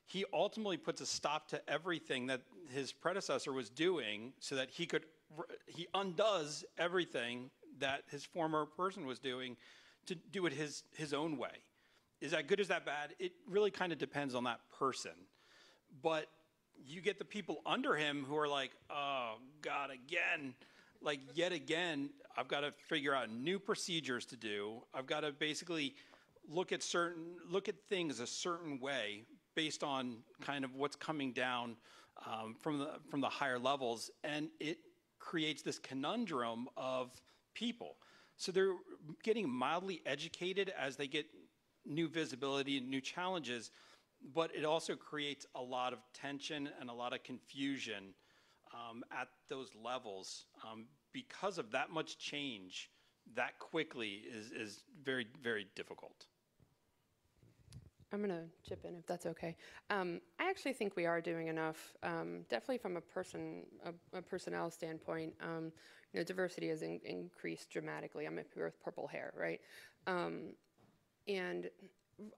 he ultimately puts a stop to everything that his predecessor was doing so that he undoes everything that his former person was doing to do it his own way. Is that good? Is that bad? It really kind of depends on that person. But you get the people under him who are like, oh, God, again. Like, yet again, I've got to figure out new procedures to do. I've got to basically look at things a certain way based on kind of what's coming down from the higher levels. And it creates this conundrum of people. So they're getting mildly educated as they get new visibility and new challenges, but it also creates a lot of tension and a lot of confusion at those levels because of that much change that quickly is very, very difficult. I'm going to chip in if that's okay. I actually think we are doing enough, definitely from a personnel standpoint. Diversity has increased dramatically. I'm up here with purple hair, right?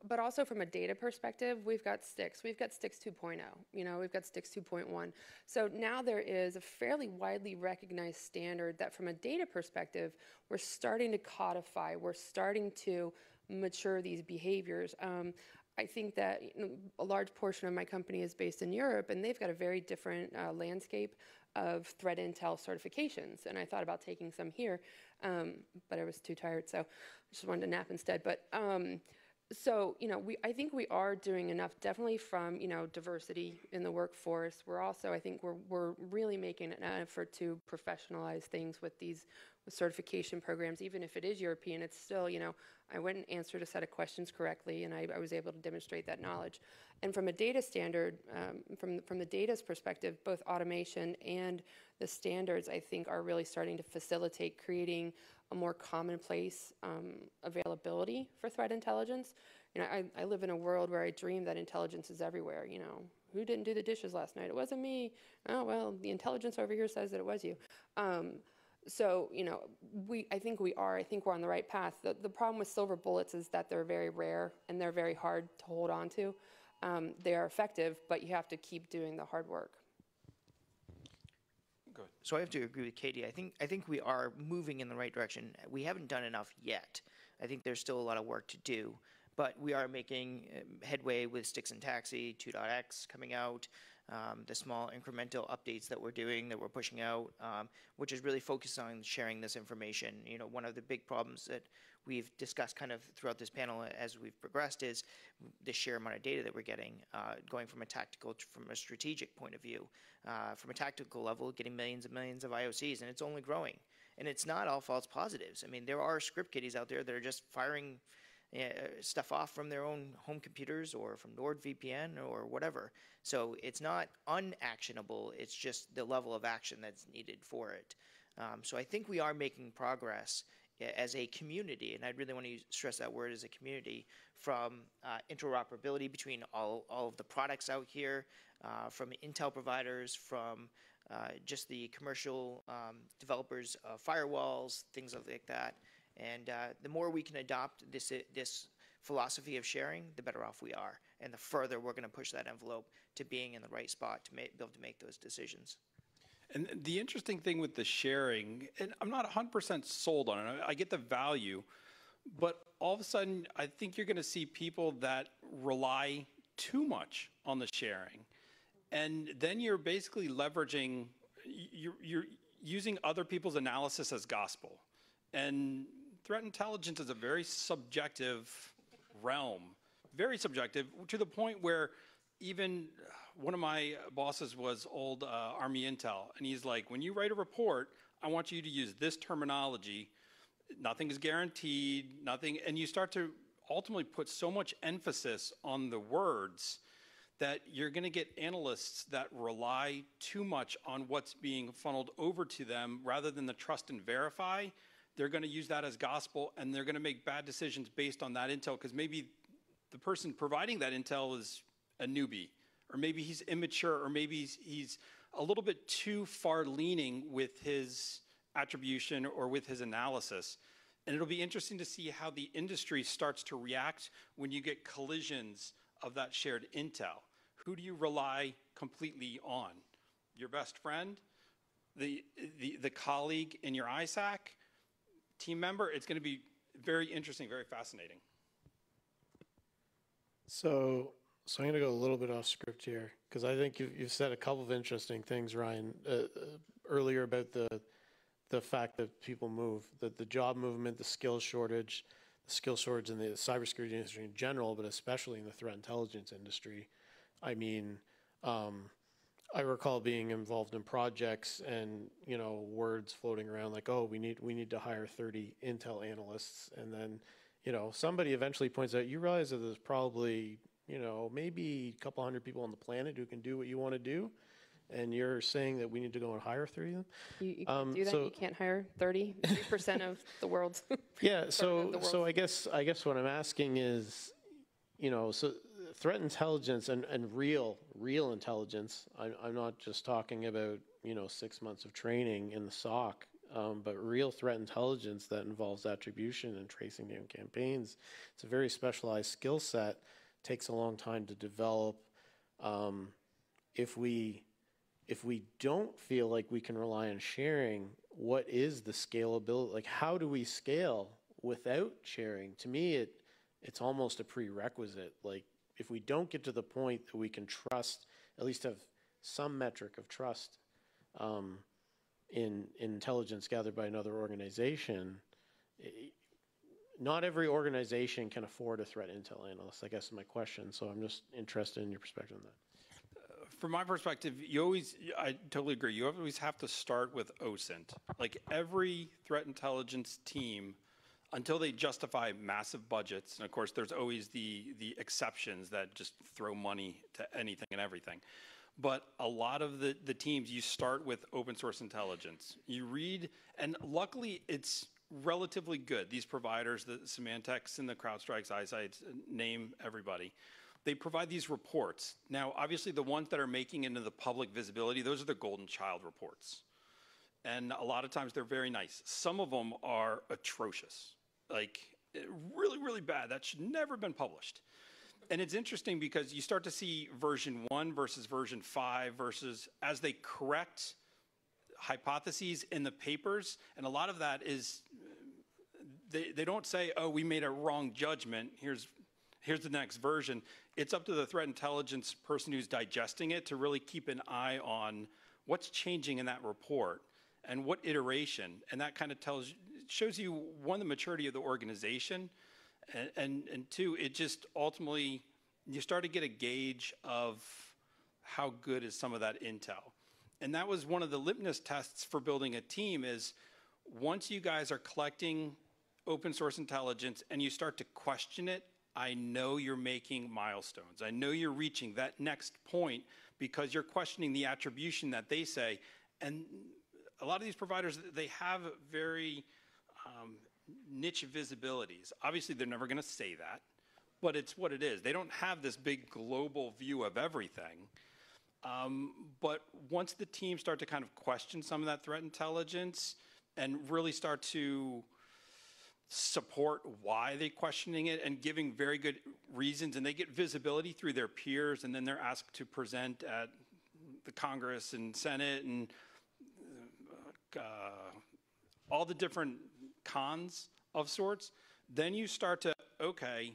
But also from a data perspective, we've got STIX. We've got STIX 2.0. We've got STIX 2.1. So now there is a fairly widely recognized standard that from a data perspective, we're starting to codify. We're starting to mature these behaviors. I think that a large portion of my company is based in Europe, and they've got a very different landscape of threat intel certifications. And I thought about taking some here, but I was too tired, so I just wanted to nap instead. But so, I think we are doing enough, definitely from, diversity in the workforce. We're also, I think we're really making an effort to professionalize things with these certification programs. Even if it is European, it's still, I went and answered a set of questions correctly, and I was able to demonstrate that knowledge. And from a data standard, from the data's perspective, both automation and the standards, I think, are really starting to facilitate creating a more commonplace availability for threat intelligence. I live in a world where I dream that intelligence is everywhere. Who didn't do the dishes last night? It wasn't me. Oh, well, the intelligence over here says that it was you. So, I think we're on the right path. The problem with silver bullets is that they're very rare and they're very hard to hold on to. They are effective, but you have to keep doing the hard work. So I have to agree with Katie. I think we are moving in the right direction. We haven't done enough yet. I think there's still a lot of work to do, but we are making headway with Sticks and Taxi 2.x coming out, the small incremental updates that we're doing, that we're pushing out, which is really focused on sharing this information. One of the big problems that we've discussed kind of throughout this panel as we've progressed is the sheer amount of data that we're getting, going from a strategic point of view, from a tactical level, getting millions and millions of IOCs, and it's only growing. And it's not all false positives. I mean, there are script kiddies out there that are just firing stuff off from their own home computers or from NordVPN or whatever. So it's not unactionable, it's just the level of action that's needed for it. So I think we are making progress as a community, and I really want to stress that word as a community, from interoperability between all of the products out here, from intel providers, from just the commercial developers of firewalls, things like that. And the more we can adopt this philosophy of sharing, the better off we are. And the further we're going to push that envelope to being in the right spot to be able to make those decisions. And the interesting thing with the sharing, and I'm not 100% sold on it, I get the value, but all of a sudden, I think you're going to see people that rely too much on the sharing. And then you're basically leveraging, you're using other people's analysis as gospel. And threat intelligence is a very subjective realm, very subjective, to the point where even one of my bosses was old Army Intel, and he's like, when you write a report, I want you to use this terminology. Nothing is guaranteed, nothing, and you start to ultimately put so much emphasis on the words that you're going to get analysts that rely too much on what's being funneled over to them rather than the trust and verify. They're going to use that as gospel, and they're going to make bad decisions based on that intel, because maybe the person providing that intel is a newbie, or maybe he's immature, or maybe he's a little bit too far leaning with his attribution or with his analysis. And it'll be interesting to see how the industry starts to react when you get collisions of that shared intel. Who do you rely completely on? Your best friend? The colleague in your ISAC? Team member? It's going to be very interesting, very fascinating. So I'm going to go a little bit off script here, because I think you've said a couple of interesting things, Ryan, earlier about the fact that people move, that the job movement, the skills shortage in the cybersecurity industry in general, but especially in the threat intelligence industry. I mean, I recall being involved in projects and, words floating around like, oh, we need to hire 30 intel analysts. And then, somebody eventually points out, you realize that there's probably, maybe a couple hundred people on the planet who can do what you want to do. And you're saying that we need to go and hire 30 of them? You can't do that. You can't hire 30% of the world's. Yeah. So I guess what I'm asking is, so threat intelligence and real intelligence. I'm not just talking about 6 months of training in the SOC, but real threat intelligence that involves attribution and tracing down campaigns. It's a very specialized skill set. Takes a long time to develop. If we don't feel like we can rely on sharing, what is the scalability? Like, how do we scale without sharing? To me, it's almost a prerequisite. Like, if we don't get to the point that we can trust, at least have some metric of trust in intelligence gathered by another organization, not every organization can afford a threat intel analyst, I guess is my question. So I'm just interested in your perspective on that. From my perspective, I totally agree. You always have to start with OSINT. Like every threat intelligence team, until they justify massive budgets, and of course there's always the exceptions that just throw money to anything and everything. But a lot of the teams, you start with open source intelligence. You read, and luckily it's relatively good. These providers, the Symantec's and the CrowdStrike's, iSight's, name everybody. They provide these reports. Now, obviously the ones that are making it into the public visibility, those are the golden child reports. And a lot of times they're very nice. Some of them are atrocious, like really, really bad. That should never have been published. And it's interesting because you start to see version 1 versus version 5 versus as they correct hypotheses in the papers. And a lot of that is, they don't say, oh, we made a wrong judgment. Here's the next version. It's up to the threat intelligence person who's digesting it to really keep an eye on what's changing in that report and what iteration. And that kind of shows you, one, the maturity of the organization, and two, it just ultimately, you start to get a gauge of how good is some of that intel. And that was one of the litmus tests for building a team is once you guys are collecting open source intelligence and you start to question it, I know you're making milestones. I know you're reaching that next point because you're questioning the attribution that they say. And a lot of these providers, they have very niche visibilities. Obviously, they're never going to say that, but it's what it is. They don't have this big global view of everything. But once the teams start to kind of question some of that threat intelligence and really start to support why they're questioning it and giving very good reasons, and they get visibility through their peers, and then they're asked to present at the Congress and Senate and all the different cons of sorts, then you start to, okay,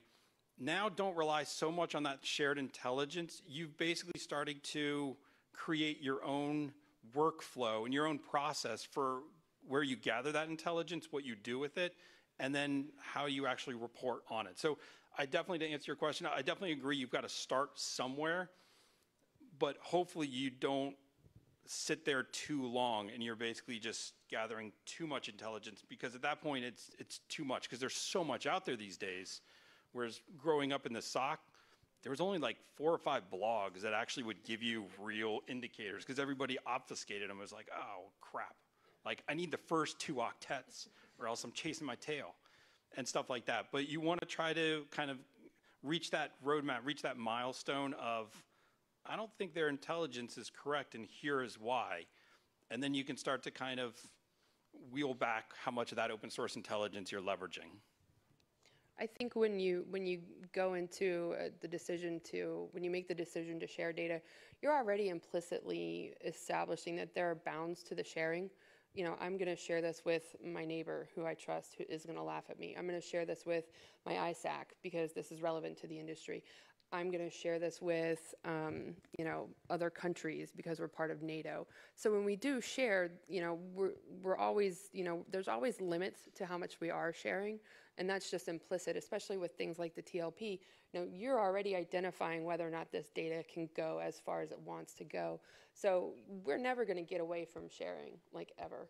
now don't rely so much on that shared intelligence. You've basically started to create your own workflow and your own process for where you gather that intelligence, what you do with it, and then how you actually report on it. So I definitely, to answer your question, I definitely agree you've got to start somewhere, but hopefully you don't sit there too long and you're basically just gathering too much intelligence, because at that point it's too much, because there's so much out there these days. Whereas growing up in the SOC, there was only like 4 or 5 blogs that actually would give you real indicators, because everybody obfuscated them. It was like, oh crap, like I need the first 2 octets or else I'm chasing my tail and stuff like that. But you want to try to kind of reach that roadmap, reach that milestone of, I don't think their intelligence is correct and here is why. And then you can start to kind of wheel back how much of that open source intelligence you're leveraging. I think when you go into when you make the decision to share data, you're already implicitly establishing that there are bounds to the sharing. You know, I'm going to share this with my neighbor who I trust, who is going to laugh at me. I'm going to share this with my ISAC because this is relevant to the industry. I'm going to share this with, other countries because we're part of NATO. So when we do share, we're always, there's always limits to how much we are sharing. And that's just implicit, especially with things like the TLP. You're already identifying whether or not this data can go as far as it wants to go. So we're never going to get away from sharing, like ever.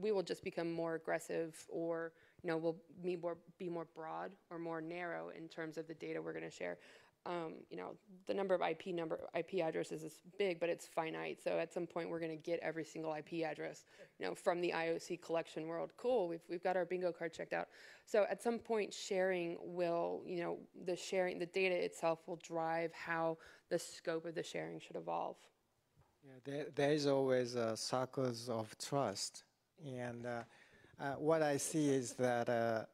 We will just become more aggressive, or we'll be more broad or more narrow in terms of the data we're going to share. The number of IP addresses is big, but it's finite. So at some point, we're going to get every single IP address, from the IOC collection world. Cool, we've got our bingo card checked out. So at some point, sharing will, the data itself will drive how the scope of the sharing should evolve. Yeah, there is always circles of trust, and what I see is that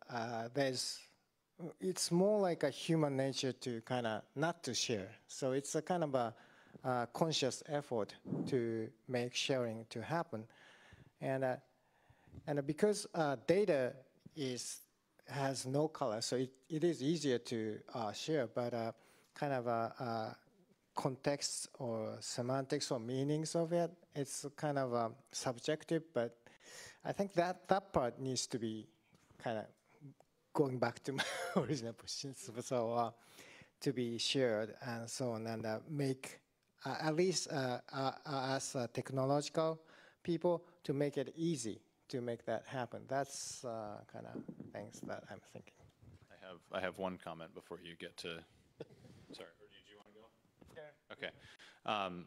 it's more like a human nature to kind of not to share. So it's a kind of a conscious effort to make sharing to happen. And because data has no color, so it is easier to share. But kind of a context or semantics or meanings of it. It's kind of subjective, but I think that part needs to be kind of going back to my original position. So to be shared and so on, and make at least as technological people to make it easy to make that happen. That's kind of things that I'm thinking. I have one comment before you get to. Sorry, or did you want to go? Yeah. Okay.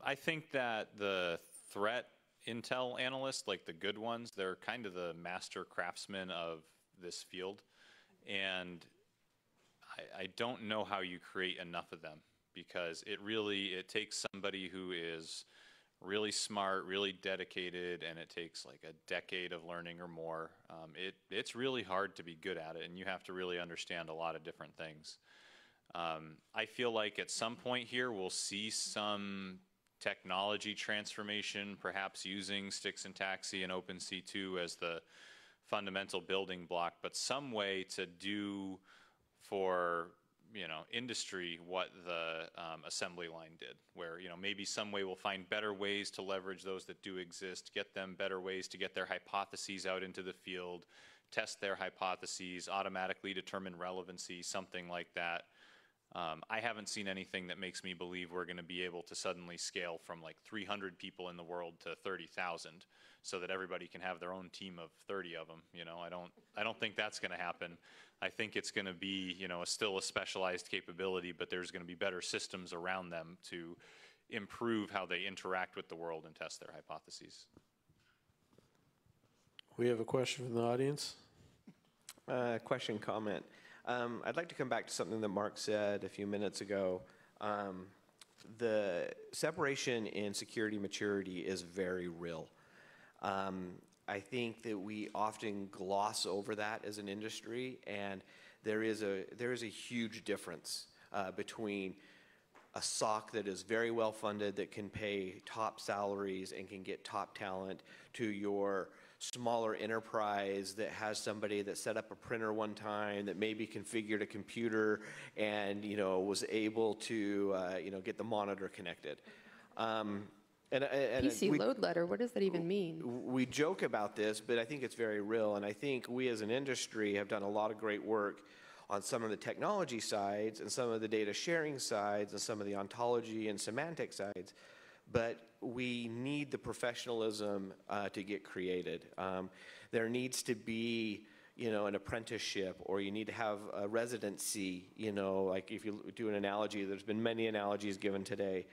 I think that the threat intel analysts, like the good ones, they're kind of the master craftsmen of this field, and I don't know how you create enough of them, because it takes somebody who is really smart, really dedicated, and it takes like a decade of learning or more. It's really hard to be good at it, and you have to really understand a lot of different things. I feel like at some point here we'll see some technology transformation, perhaps using Stix and Taxi and OpenC2 as the fundamental building block, but some way to do for industry what the assembly line did, where maybe some way we'll find better ways to leverage those that do exist, get them better ways to get their hypotheses out into the field, test their hypotheses, automatically determine relevancy, something like that. I haven't seen anything that makes me believe we're going to be able to suddenly scale from like 300 people in the world to 30,000 so that everybody can have their own team of 30 of them. I don't think that's going to happen. I think it's going to be, still a specialized capability, but there's going to be better systems around them to improve how they interact with the world and test their hypotheses. We have a question from the audience. Question, comment. I'd like to come back to something that Mark said a few minutes ago. The separation in security maturity is very real. I think that we often gloss over that as an industry, and there is a huge difference between a SOC that is very well funded, that can pay top salaries and can get top talent, to your smaller enterprise that has somebody that set up a printer one time, that maybe configured a computer and was able to get the monitor connected. PC load letter, what does that even mean? We joke about this, but I think it's very real, and I think we as an industry have done a lot of great work on some of the technology sides and some of the data sharing sides and some of the ontology and semantic sides, but we need the professionalism to get created. There needs to be an apprenticeship, or you need to have a residency, like if you do an analogy, there's been many analogies given today.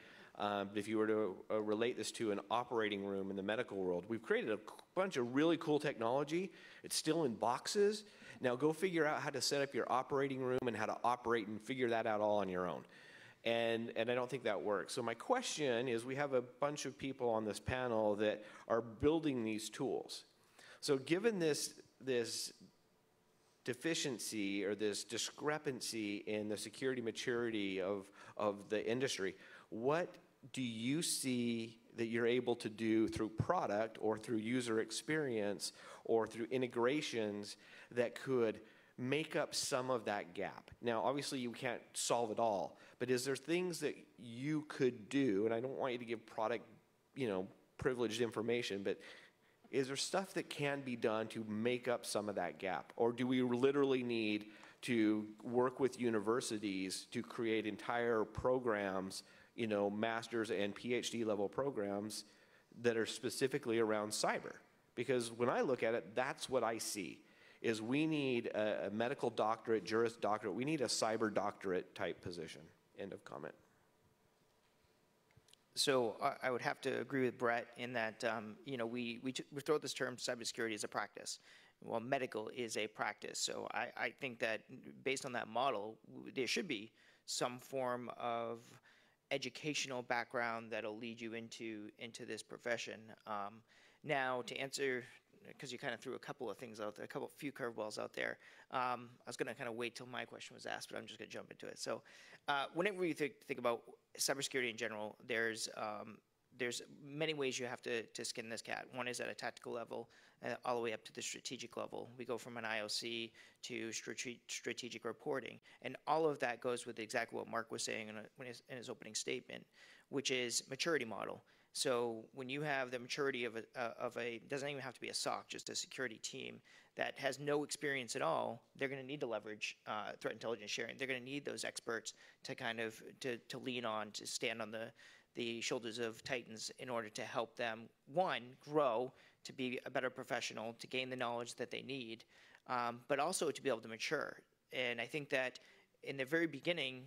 If you were to relate this to an operating room in the medical world, we've created a bunch of really cool technology. It's still in boxes. Now go figure out how to set up your operating room and how to operate and figure that out all on your own. And I don't think that works. So my question is, we have a bunch of people on this panel that are building these tools. So given this deficiency or this discrepancy in the security maturity of the industry, what do you see that you're able to do through product or through user experience or through integrations that could make up some of that gap? Now, obviously, you can't solve it all, but is there things that you could do, and I don't want you to give product, privileged information, but is there stuff that can be done to make up some of that gap? Or do we literally need to work with universities to create entire programs, master's and PhD level programs that are specifically around cyber? Because when I look at it, that's what I see, is we need a medical doctorate, Juris Doctorate. We need a cyber doctorate type position. End of comment. So I would have to agree with Brett in that, we throw this term cybersecurity as a practice. Well, medical is a practice. So I think that based on that model, there should be some form of educational background that'll lead you into this profession. Now, to answer, because you kind of threw a couple of things out there, few curveballs out there. I was going to kind of wait till my question was asked, but I'm just going to jump into it. So, whenever you think about cybersecurity in general, there's there's many ways you have to skin this cat. One is at a tactical level, all the way up to the strategic level. We go from an IOC to strategic reporting. And all of that goes with exactly what Mark was saying in his opening statement, which is maturity model. So when you have the maturity of a doesn't even have to be a SOC, just a security team that has no experience at all, they're going to need to leverage threat intelligence sharing. They're going to need those experts to kind of to lean on, to stand on the shoulders of titans in order to help them, one, grow, to be a better professional, to gain the knowledge that they need, but also to be able to mature. And I think that in the very beginning,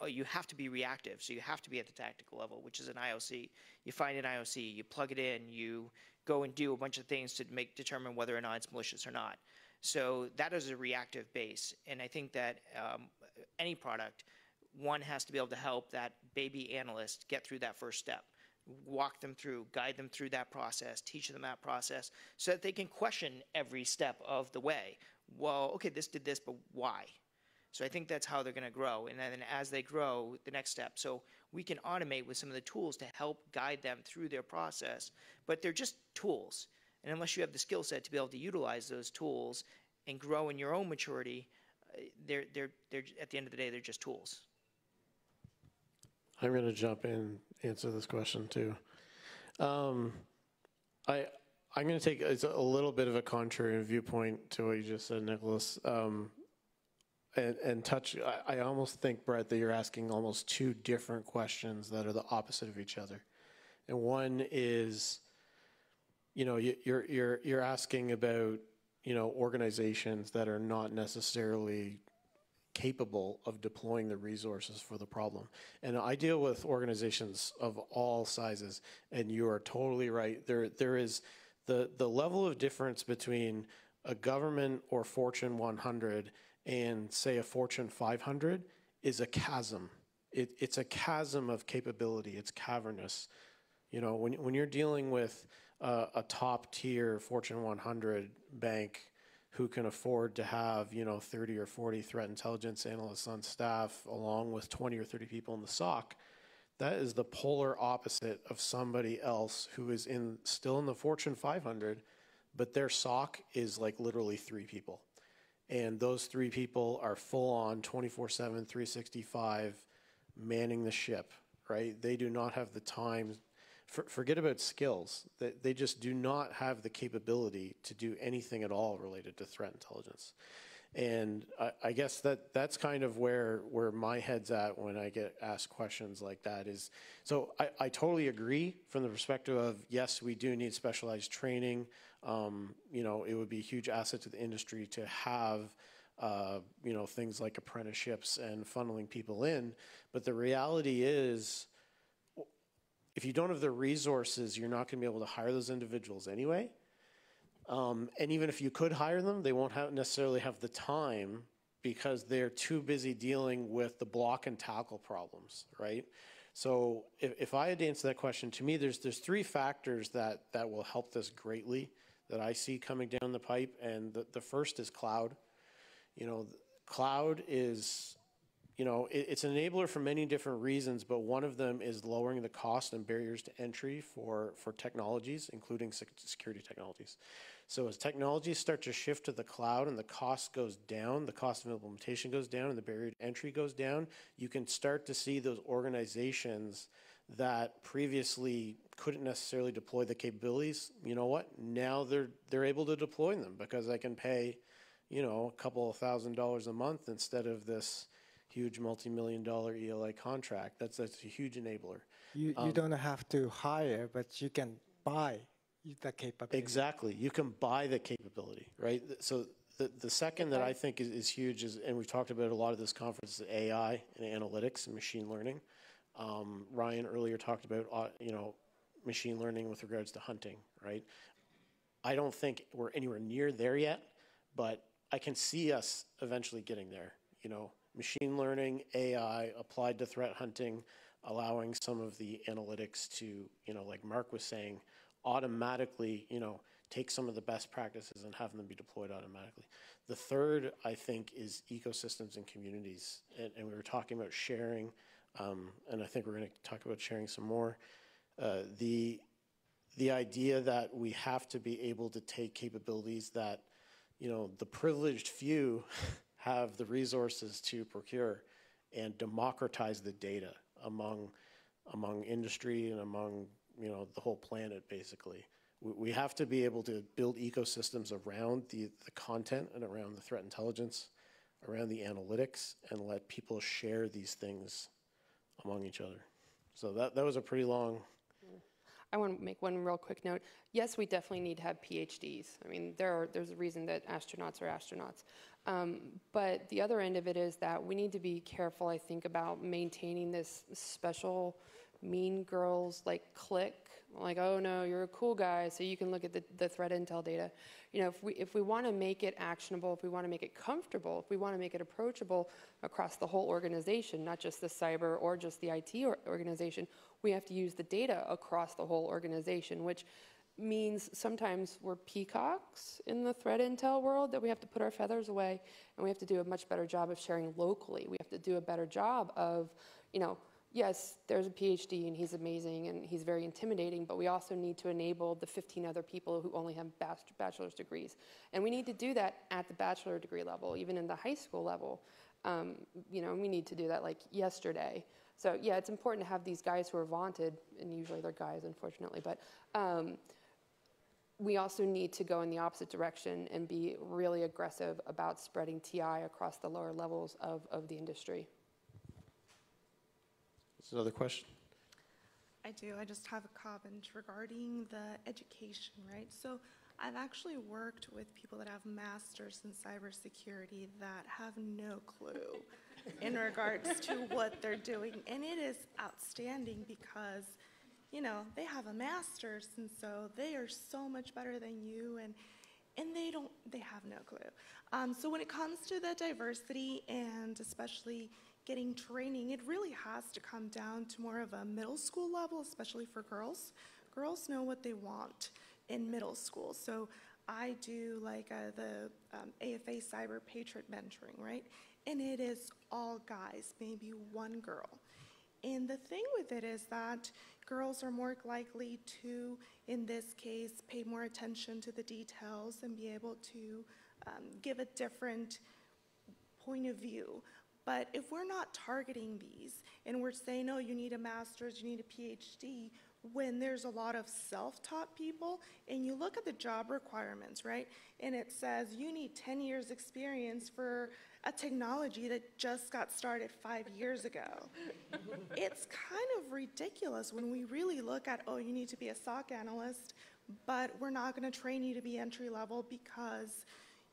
you have to be reactive. So you have to be at the tactical level, which is an IOC. You find an IOC, you plug it in, you go and do a bunch of things to determine whether or not it's malicious or not. So that is a reactive base. And I think that any product, one has to be able to help that baby analyst get through that first step, walk them through, guide them through that process, teach them that process, so that they can question every step of the way. Well, okay, this did this, but why? So I think that's how they're going to grow. And then as they grow, the next step. So we can automate with some of the tools to help guide them through their process, but they're just tools. And unless you have the skill set to be able to utilize those tools and grow in your own maturity, they're at the end of the day, they're just tools. I'm going to jump in and answer this question too. I'm going to take a little bit of a contrary viewpoint to what you just said, Nicholas. And touch, I almost think, Brett, that you're asking almost two different questions that are the opposite of each other. And one is, you're asking about, organizations that are not necessarily capable of deploying the resources for the problem. And I deal with organizations of all sizes, and you are totally right. There is the level of difference between a government or Fortune 100 and say a Fortune 500 is a chasm. It's a chasm of capability. It's cavernous. When you're dealing with a top tier Fortune 100 bank who can afford to have 30 or 40 threat intelligence analysts on staff along with 20 or 30 people in the SOC, that is the polar opposite of somebody else who is still in the Fortune 500, but their SOC is like literally 3 people. And those 3 people are full on 24/7, 365 manning the ship, right? They do not have the time. Forget about skills. They just do not have the capability to do anything at all related to threat intelligence. And I guess that's kind of where my head's at when I get asked questions like that is, so I totally agree from the perspective of, yes, we do need specialized training. It would be a huge asset to the industry to have, things like apprenticeships and funneling people in. But the reality is, if you don't have the resources, you're not going to be able to hire those individuals anyway. And even if you could hire them, they won't necessarily have the time because they're too busy dealing with the block and tackle problems, right? So if I had to answer that question, to me, there's 3 factors that will help this greatly that I see coming down the pipe. And the first is cloud. Cloud is, it's an enabler for many different reasons, but one of them is lowering the cost and barriers to entry for technologies, including security technologies. So as technologies start to shift to the cloud and the cost goes down, the cost of implementation goes down and the barrier to entry goes down, you can start to see those organizations that previously couldn't necessarily deploy the capabilities, now they're able to deploy them because I can pay, a couple of $1,000s a month instead of this huge multi-million-dollar ELA contract. That's a huge enabler. You don't have to hire, but you can buy the capability. Exactly. You can buy the capability, right? So the second that I think is huge is, and we've talked about a lot of this conference, is AI and analytics and machine learning. Ryan earlier talked about, machine learning with regards to hunting, right? I don't think we're anywhere near there yet, but I can see us eventually getting there, machine learning, AI applied to threat hunting, allowing some of the analytics to, like Mark was saying, automatically, take some of the best practices and have them be deployed automatically. The third, I think, is ecosystems and communities. And we were talking about sharing, and I think we're going to talk about sharing some more. The idea that we have to be able to take capabilities that, the privileged few have the resources to procure and democratize the data among industry and among, the whole planet, basically. We have to be able to build ecosystems around the content and around the threat intelligence, around the analytics, and let people share these things among each other. So that was a pretty long... I want to make one real quick note. Yes, we definitely need to have PhDs. I mean, there's a reason that astronauts are astronauts. But the other end of it is that we need to be careful, I think, about maintaining this special mean girls clique. Like, oh no, you're a cool guy, so you can look at the threat intel data. If we want to make it actionable, if we want to make it comfortable, if we want to make it approachable across the whole organization, not just the cyber or just the IT organization, we have to use the data across the whole organization, which means sometimes we're peacocks in the threat intel world, that we have to put our feathers away, and we have to do a much better job of sharing locally. We have to do a better job of, yes, there's a PhD and he's amazing and he's very intimidating, but we also need to enable the 15 other people who only have bachelor's degrees. And we need to do that at the bachelor degree level, even in the high school level. We need to do that yesterday. So yeah, it's important to have these guys who are vaunted, and usually they're guys, unfortunately, but we also need to go in the opposite direction and be really aggressive about spreading TI across the lower levels of the industry. That's another question. I do. I just have a comment regarding the education, right? So I've actually worked with people that have masters in cybersecurity that have no clue in regards to what they're doing. And it is outstanding because, they have a master's, and so they are so much better than you, and they have no clue. So when it comes to the diversity and especially getting training, it really has to come down to more of a middle school level, especially for girls. Girls know what they want in middle school. So I do the AFA Cyber Patriot Mentoring, right? And it is all guys, maybe one girl. And the thing with it is that girls are more likely to, in this case, pay more attention to the details and be able to give a different point of view. But if we're not targeting these and we're saying, oh, you need a master's, you need a PhD, when there's a lot of self-taught people, and you look at the job requirements, right? And it says you need 10 years experience for a technology that just got started 5 years ago. It's kind of ridiculous when we really look at, oh, you need to be a SOC analyst, but we're not going to train you to be entry level because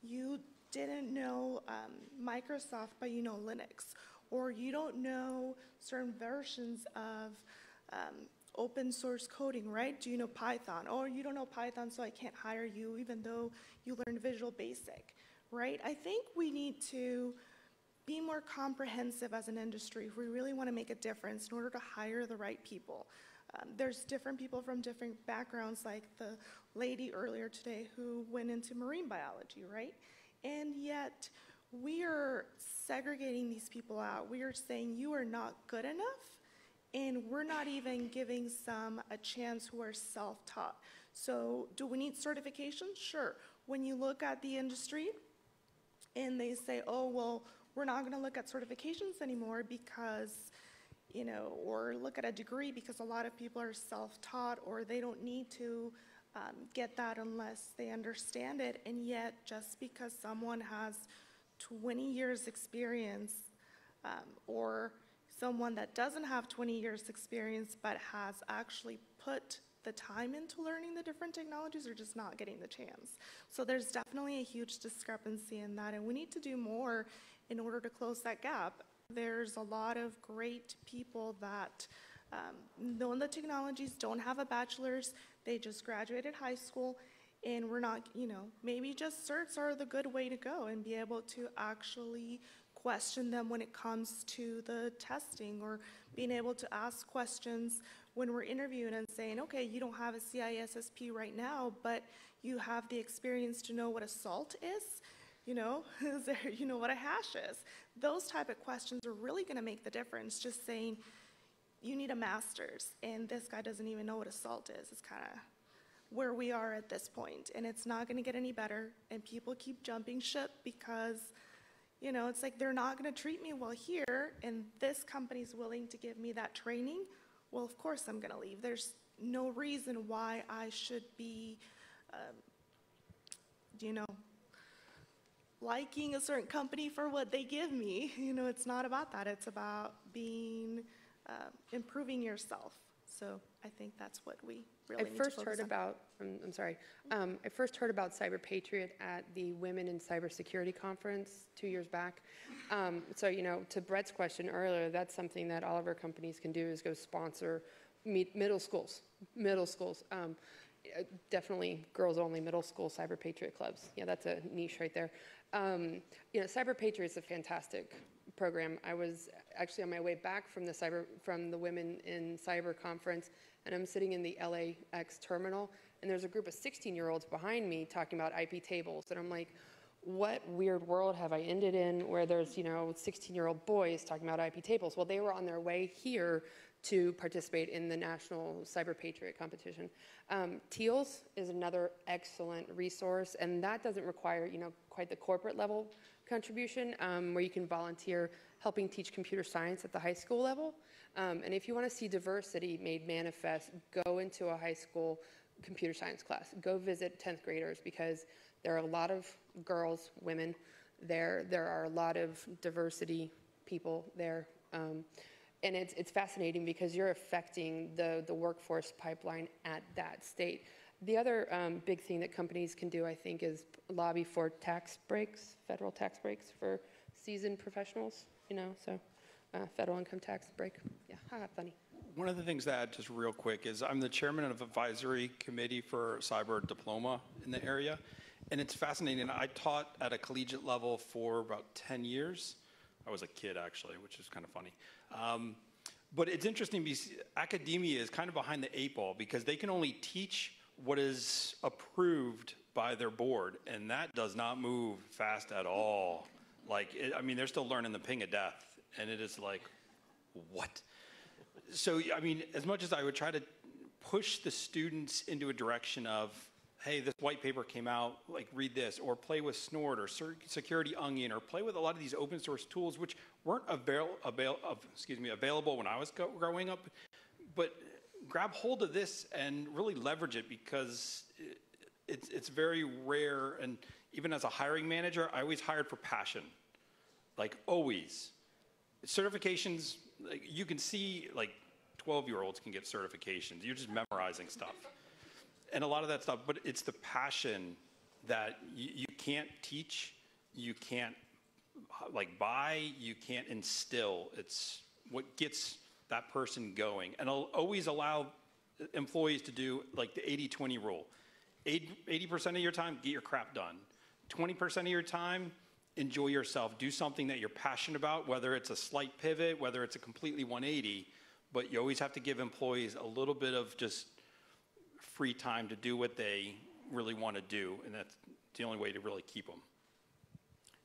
you didn't know Microsoft, but you know Linux, or you don't know certain versions of open source coding, right? Do you know Python? Or you don't know Python, so I can't hire you, even though you learned Visual Basic, right? I think we need to be more comprehensive as an industry if we really want to make a difference in order to hire the right people. There's different people from different backgrounds, like the lady earlier today who went into marine biology, right? And yet, we are segregating these people out. We are saying you are not good enough, and we're not even giving some a chance who are self-taught. So do we need certifications? Sure. When you look at the industry and they say, oh, well, we're not going to look at certifications anymore because, or look at a degree because a lot of people are self-taught or they don't need to get that unless they understand it. And yet, just because someone has 20 years experience or someone that doesn't have 20 years experience but has actually put the time into learning the different technologies, are just not getting the chance. So there's definitely a huge discrepancy in that, and we need to do more in order to close that gap. There's a lot of great people that know the technologies, don't have a bachelor's, they just graduated high school, and we're not, maybe just certs are the good way to go and be able to actually question them when it comes to the testing, or being able to ask questions when we're interviewing and saying, okay, you don't have a CISSP right now, but you have the experience to know what a SALT is, is there, what a hash is. Those type of questions are really going to make the difference. Just saying, you need a master's, and this guy doesn't even know what assault is. It's kind of where we are at this point, and it's not going to get any better, and people keep jumping ship because, you know, it's like they're not going to treat me well here, and this company's willing to give me that training. Well, of course I'm going to leave. There's no reason why I should be, you know, liking a certain company for what they give me. You know, it's not about that. It's about being, improving yourself. So I think that's what we really need to focus on. I first heard about Cyber Patriot at the Women in Cybersecurity Conference 2 years back. So, you know, to Brett's question earlier, that's something that all of our companies can do is go sponsor middle schools. Definitely girls-only middle school Cyber Patriot clubs. Yeah, that's a niche right there. You know, Cyber Patriot is a fantastic program. I was actually on my way back from the Women in Cyber conference, and I'm sitting in the LAX terminal, and there's a group of 16-year-olds behind me talking about IP tables, and I'm like, what weird world have I ended in where there's, you know, 16-year-old boys talking about IP tables? Well, they were on their way here to participate in the National Cyber Patriot competition. TEALS is another excellent resource, and that doesn't require, you know, quite the corporate level contribution, where you can volunteer helping teach computer science at the high school level. And if you want to see diversity made manifest, go into a high school computer science class. Go visit 10th graders, because there are a lot of girls, women, there are a lot of diversity people there. And it's fascinating because you're affecting the workforce pipeline at that state. The other big thing that companies can do, I think, is lobby for tax breaks, federal tax breaks for seasoned professionals, you know, so federal income tax break. Yeah, haha, funny. One of the things that, just real quick, is I'm the chairman of advisory committee for cyber diploma in the area. And it's fascinating. I taught at a collegiate level for about 10 years. I was a kid, actually, which is kind of funny. But it's interesting because academia is kind of behind the 8 ball, because they can only teach what is approved by their board, and that does not move fast at all. Like, I mean, they're still learning the ping of death, and it is like, what? So, I mean, as much as I would try to push the students into a direction of, hey, this white paper came out, like read this, or play with Snort or Security Onion, or play with a lot of these open source tools which weren't available when I was growing up, but grab hold of this and really leverage it, because it's very rare. And even as a hiring manager, I always hired for passion, like always. Certifications, like, you can see like 12-year-olds can get certifications. You're just memorizing stuff. And a lot of that stuff, but it's the passion that you can't teach, you can't like buy, you can't instill. It's what gets that person going. And I'll always allow employees to do like the 80-20 rule. 80% of your time, get your crap done. 20% of your time, enjoy yourself. Do something that you're passionate about, whether it's a slight pivot, whether it's a completely 180, but you always have to give employees a little bit of just free time to do what they really want to do, and that's the only way to really keep them.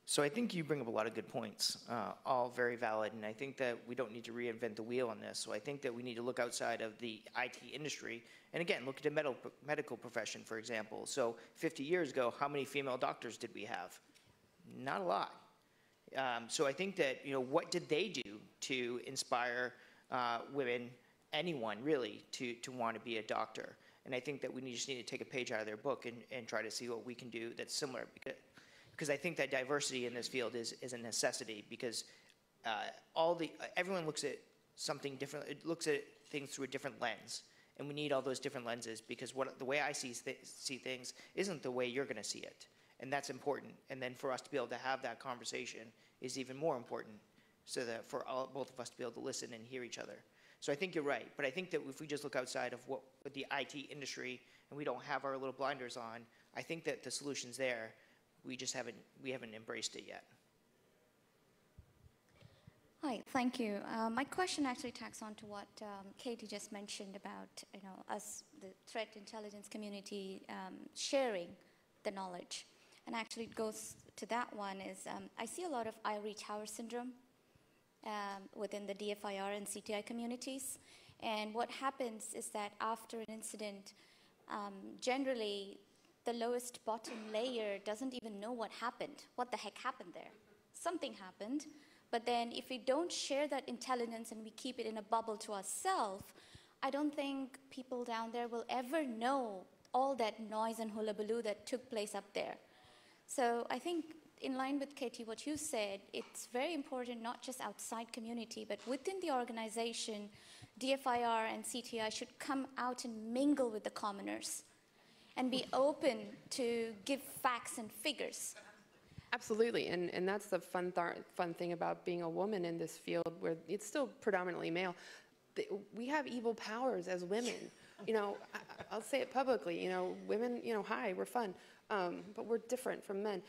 So I think you bring up a lot of good points, all very valid, and I think that we don't need to reinvent the wheel on this. So I think that we need to look outside of the IT industry, and again, look at the medical profession, for example. So 50 years ago, how many female doctors did we have? Not a lot. So I think that, you know, what did they do to inspire women, anyone really, to want to be a doctor? And I think that we just need to take a page out of their book and try to see what we can do that's similar. Because I think that diversity in this field is a necessity, because everyone looks at something different. It looks at things through a different lens. And we need all those different lenses, because the way I see things isn't the way you're going to see it. And that's important. And then for us to be able to have that conversation is even more important, so that for both of us to be able to listen and hear each other. So I think you're right, but I think that if we just look outside of what the IT industry and we don't have our little blinders on, I think that the solution's there. We haven't embraced it yet. Hi, thank you. My question actually tacks on to what Katie just mentioned about, you know, us, the threat intelligence community, sharing the knowledge. And actually it goes to that one is, I see a lot of ivory tower syndrome within the DFIR and CTI communities. And what happens is that after an incident, generally the lowest bottom layer doesn't even know what happened, what the heck happened there. Something happened, but then if we don't share that intelligence and we keep it in a bubble to ourselves, I don't think people down there will ever know all that noise and hullabaloo that took place up there. So I think in line with Katie, what you said, it's very important not just outside community, but within the organization, DFIR and CTI should come out and mingle with the commoners and be open to give facts and figures. Absolutely, and that's the fun thing about being a woman in this field where it's still predominantly male. We have evil powers as women. You know, I'll say it publicly, you know, women, you know, hi, we're fun, but we're different from men.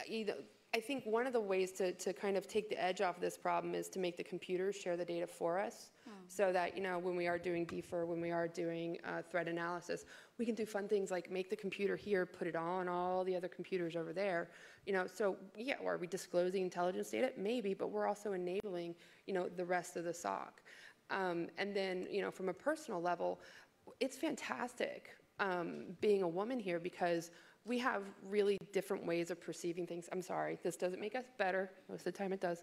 You know, I think one of the ways to kind of take the edge off this problem is to make the computers share the data for us, so that, you know, when we are doing DFIR, when we are doing threat analysis, we can do fun things like make the computer here, put it on all the other computers over there, you know. So yeah, are we disclosing intelligence data? Maybe, but we're also enabling, you know, the rest of the SOC. And then, you know, from a personal level, it's fantastic being a woman here because we have really different ways of perceiving things. I'm sorry, this doesn't make us better. Most of the time it does.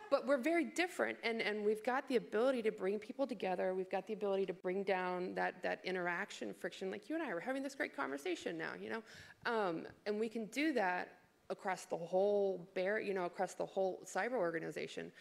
But we're very different, and we've got the ability to bring people together. We've got the ability to bring down that interaction friction. Like you and I are having this great conversation now, you know? And we can do that across the whole across the whole cyber organization.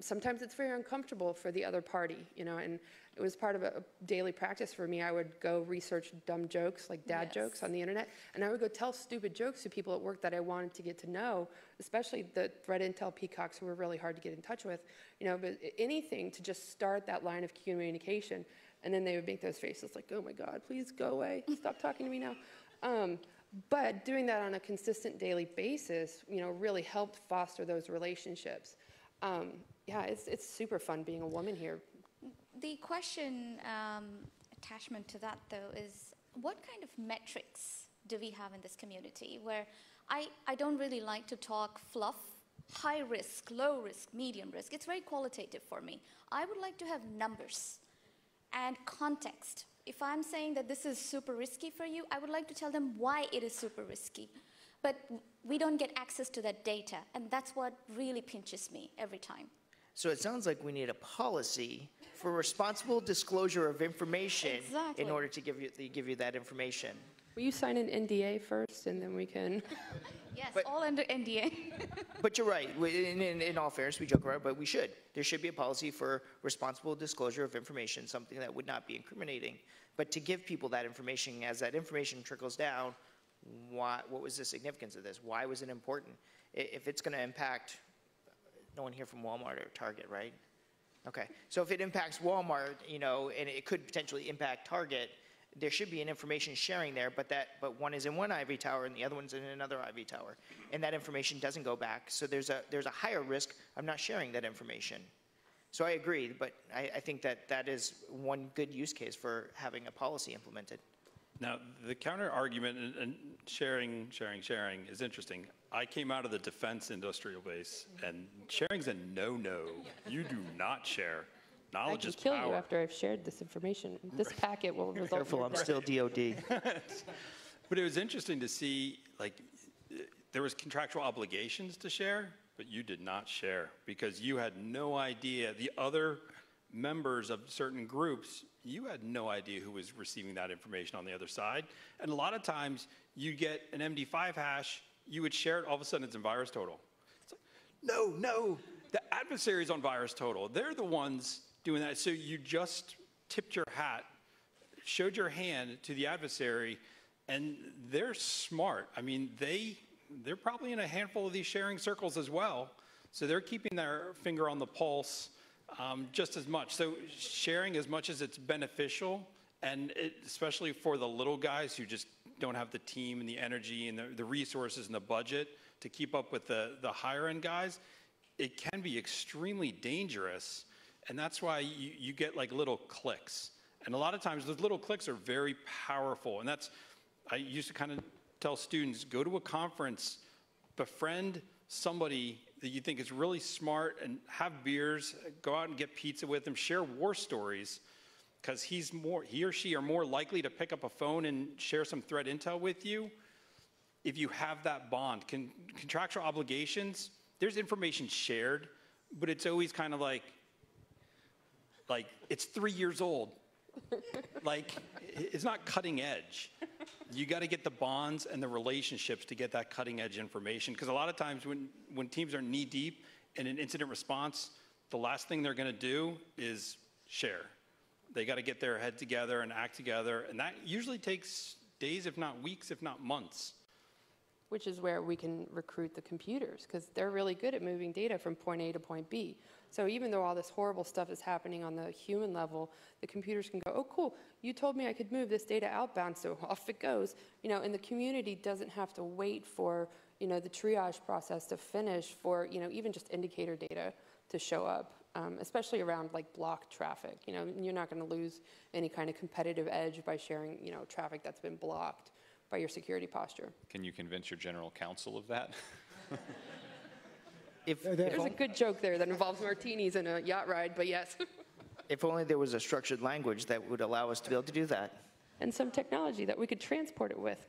Sometimes it's very uncomfortable for the other party, you know, and it was part of a daily practice for me. I would go research dumb jokes, like dad jokes on the internet, and I would go tell stupid jokes to people at work that I wanted to get to know, especially the threat intel peacocks who were really hard to get in touch with, you know, but anything to just start that line of communication. And then they would make those faces like, oh my God, please go away, stop talking to me now. But doing that on a consistent daily basis, you know, really helped foster those relationships. Yeah, it's super fun being a woman here. The question attachment to that, though, is what kind of metrics do we have in this community where I don't really like to talk fluff, high risk, low risk, medium risk. It's very qualitative for me. I would like to have numbers and context. If I'm saying that this is super risky for you, I would like to tell them why it is super risky. But we don't get access to that data, and that's what really pinches me every time. So it sounds like we need a policy for responsible disclosure of information in order to give you that information. Will you sign an NDA first, and then we can... Yes, all under NDA. But you're right. In all fairness, we joke around, but we should. There should be a policy for responsible disclosure of information, something that would not be incriminating. But to give people that information, as that information trickles down, what was the significance of this? Why was it important? If it's going to impact, no one here from Walmart or Target, right? Okay. So if it impacts Walmart, you know, and it could potentially impact Target, there should be an information sharing there, but one is in one ivory tower and the other one's in another ivory tower, and that information doesn't go back. So there's a higher risk of not sharing that information. So I agree, but I think that is one good use case for having a policy implemented. Now, the counter argument and sharing is interesting. I came out of the defense industrial base, and sharing's a no-no. You do not share. Knowledge is power. I can kill you after I've shared this information. This packet will result. Careful, I'm still DOD. But it was interesting to see, like, there was contractual obligations to share, but you did not share because you had no idea. The other members of certain groups, you had no idea who was receiving that information on the other side. And a lot of times, you get an MD5 hash, you would share it, all of a sudden it's in VirusTotal. It's like, no, the adversary's on VirusTotal. They're the ones doing that. So you just tipped your hat, showed your hand to the adversary, and they're smart. I mean, they're probably in a handful of these sharing circles as well. So they're keeping their finger on the pulse just as much. So sharing as much as it's beneficial, and especially for the little guys who just don't have the team and the energy and the resources and the budget to keep up with the higher end guys, it can be extremely dangerous. And that's why you get like little clicks. And a lot of times those little clicks are very powerful. And I used to kind of tell students, go to a conference, befriend somebody that you think is really smart and have beers, go out and get pizza with them, share war stories, because he or she are more likely to pick up a phone and share some threat intel with you if you have that bond. Contractual obligations, there's information shared, but it's always kind of like it's 3 years old. Like, it's not cutting edge. You got to get the bonds and the relationships to get that cutting edge information. Because a lot of times when teams are knee deep in an incident response, the last thing they're going to do is share. They got to get their head together and act together. And that usually takes days, if not weeks, if not months. Which is where we can recruit the computers, because they're really good at moving data from point A to point B. So even though all this horrible stuff is happening on the human level, the computers can go, oh, cool, you told me I could move this data outbound, so off it goes. And the community doesn't have to wait for, the triage process to finish for, even just indicator data to show up, especially around like block traffic. You're not going to lose any kind of competitive edge by sharing, traffic that's been blocked by your security posture. Can you convince your general counsel of that? There's a good joke there that involves martinis and a yacht ride, but yes. If only there was a structured language that would allow us to be able to do that. And some technology that we could transport it with.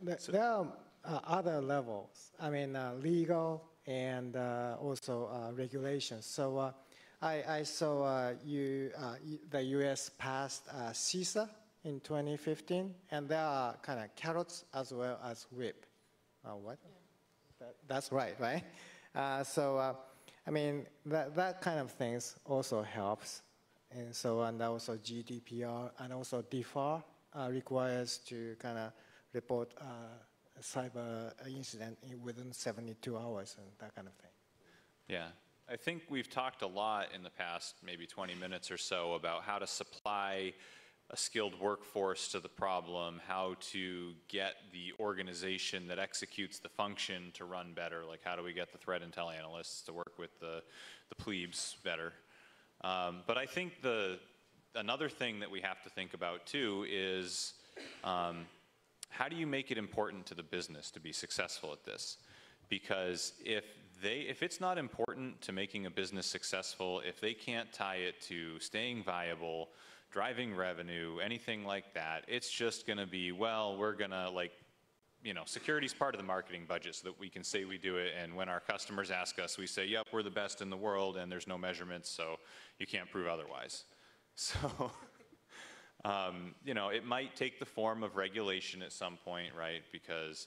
There are other levels, legal and also regulations. So I saw the US passed CISA in 2015, and there are kind of carrots as well as whip. What? Yeah. That's right? That kind of things also helps. And also GDPR and also DFAR requires to kind of report a cyber incident within 72 hours and that kind of thing. Yeah. I think we've talked a lot in the past maybe 20 minutes or so about how to supply a skilled workforce to the problem, how to get the organization that executes the function to run better, like how do we get the threat intel analysts to work with the plebes better. But I think another thing that we have to think about too is how do you make it important to the business to be successful at this? Because if it's not important to making a business successful, if they can't tie it to staying viable, driving revenue, anything like that, it's just going to be, well, we're going to security's part of the marketing budget so that we can say we do it, and when our customers ask us, we say, yep, we're the best in the world, and there's no measurements, so you can't prove otherwise. So, it might take the form of regulation at some point, right? Because,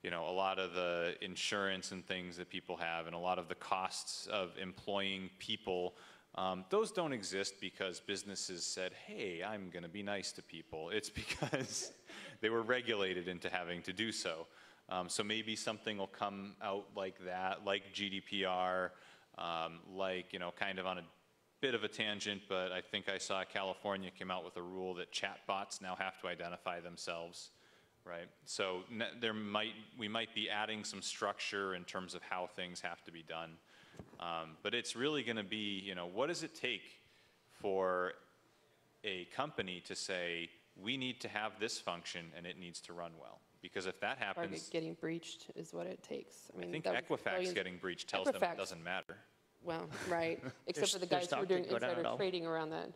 a lot of the insurance and things that people have and a lot of the costs of employing people, those don't exist because businesses said, hey, I'm going to be nice to people. It's because they were regulated into having to do so. So maybe something will come out like that, like GDPR, kind of on a bit of a tangent, but I think I saw California came out with a rule that chatbots now have to identify themselves, right? So we might be adding some structure in terms of how things have to be done. But it's really going to be, what does it take for a company to say, we need to have this function and it needs to run well? Because if that happens... Target getting breached is what it takes. I think Equifax getting breached tells them it doesn't matter. Well, right. Except for the guys who are doing insider trading around that.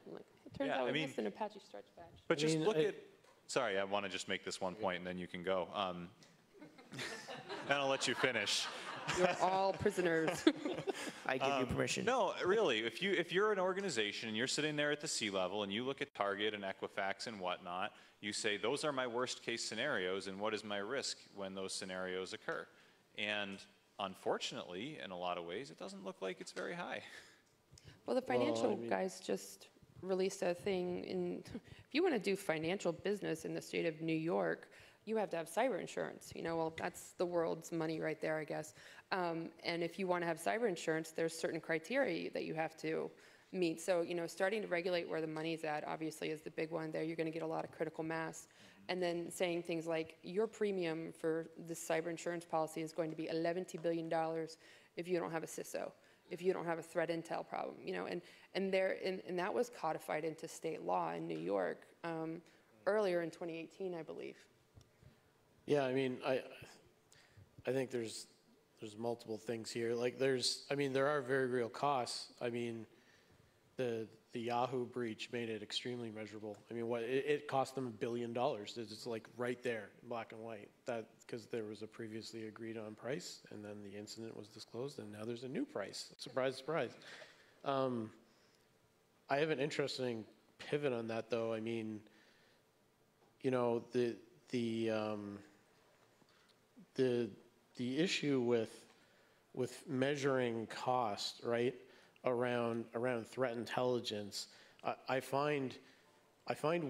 It turns out we missed an Apache stretch badge. But just look at... Sorry, I want to just make this one point and then you can go. And I'll let you finish. You're all prisoners. I give you permission. No, really. If you're an organization and you're sitting there at the C-level and you look at Target and Equifax and whatnot, you say, those are my worst case scenarios, and what is my risk when those scenarios occur? And unfortunately, in a lot of ways, it doesn't look like it's very high. Well, the financial guys just released a thing. If you want to do financial business in the state of New York, you have to have cyber insurance. Well, that's the world's money right there, I guess. And if you want to have cyber insurance, there's certain criteria that you have to meet. So, starting to regulate where the money's at, obviously, is the big one there. You're going to get a lot of critical mass. And then saying things like, your premium for this cyber insurance policy is going to be $11 billion if you don't have a CISO, if you don't have a threat intel problem, and that was codified into state law in New York earlier in 2018, I believe. Yeah, I think there's there's multiple things here. Like I mean, there are very real costs. I mean, the Yahoo breach made it extremely measurable. I mean, it cost them $1 billion. It's like right there, in black and white. That because there was a previously agreed on price, and then the incident was disclosed, and now there's a new price. Surprise, surprise. I have an interesting pivot on that, though. I mean, you know, the issue with measuring cost, right, around threat intelligence, I find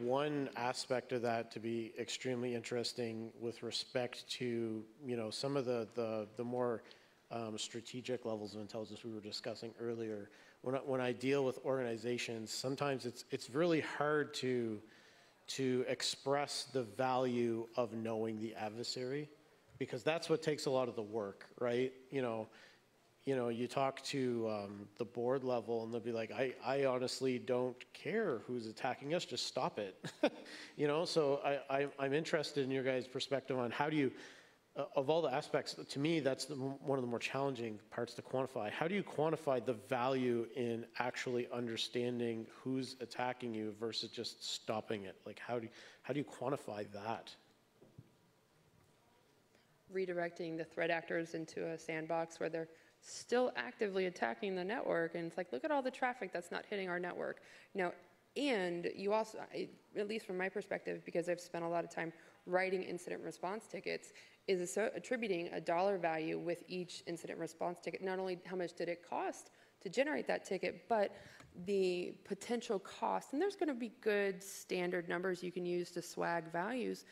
one aspect of that to be extremely interesting with respect to, you know, some of the more strategic levels of intelligence we were discussing earlier. When I deal with organizations, sometimes it's really hard to express the value of knowing the adversary, because that's what takes a lot of the work, right? You know, you talk to the board level, and they'll be like, I honestly don't care who's attacking us, just stop it. You know, so I'm interested in your guys' perspective on how do you, of all the aspects, to me, that's one of the more challenging parts to quantify. How do you quantify the value in actually understanding who's attacking you versus just stopping it? Like, how do you quantify that? Redirecting the threat actors into a sandbox where they're still actively attacking the network, and it's like, look at all the traffic that's not hitting our network. You know, and you also, at least from my perspective, because I've spent a lot of time writing incident response tickets, is attributing a dollar value with each incident response ticket. Not only how much did it cost to generate that ticket, but the potential cost. And there's going to be good standard numbers you can use to swag values.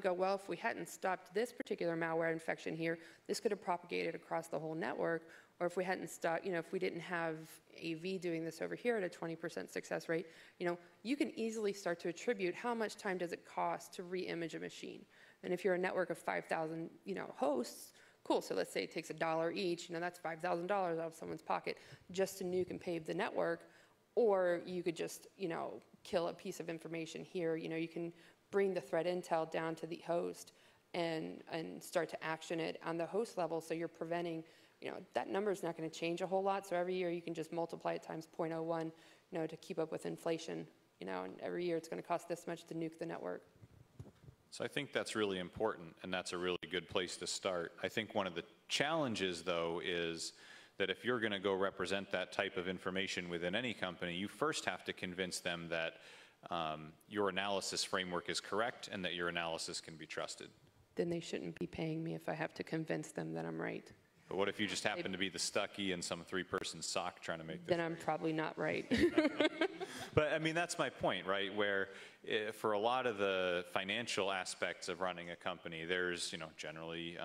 Go, well, if we hadn't stopped this particular malware infection here, this could have propagated across the whole network. Or if we hadn't stopped, you know, if we didn't have AV doing this over here at a 20% success rate, you know, you can easily start to attribute how much time does it cost to re-image a machine. And if you're a network of 5,000, you know, hosts, cool. So let's say it takes $1 each. You know, that's $5,000 out of someone's pocket just to nuke and pave the network. Or you could just, you know, kill a piece of information here. You know, you can bring the threat intel down to the host and start to action it on the host level. So you're preventing, you know, that number is not going to change a whole lot. So every year you can just multiply it times 0.01, you know, to keep up with inflation. You know, and every year it's going to cost this much to nuke the network. So I think that's really important, and that's a really good place to start. I think one of the challenges, though, is that if you're going to go represent that type of information within any company, you first have to convince them that your analysis framework is correct and that your analysis can be trusted. Then they shouldn't be paying me if I have to convince them that I'm right. But what if you just happen to be the Stuckey in some 3-person SOC trying to make this? Then I'm probably not right. But I mean, that's my point, right? Where for a lot of the financial aspects of running a company, there's, you know, generally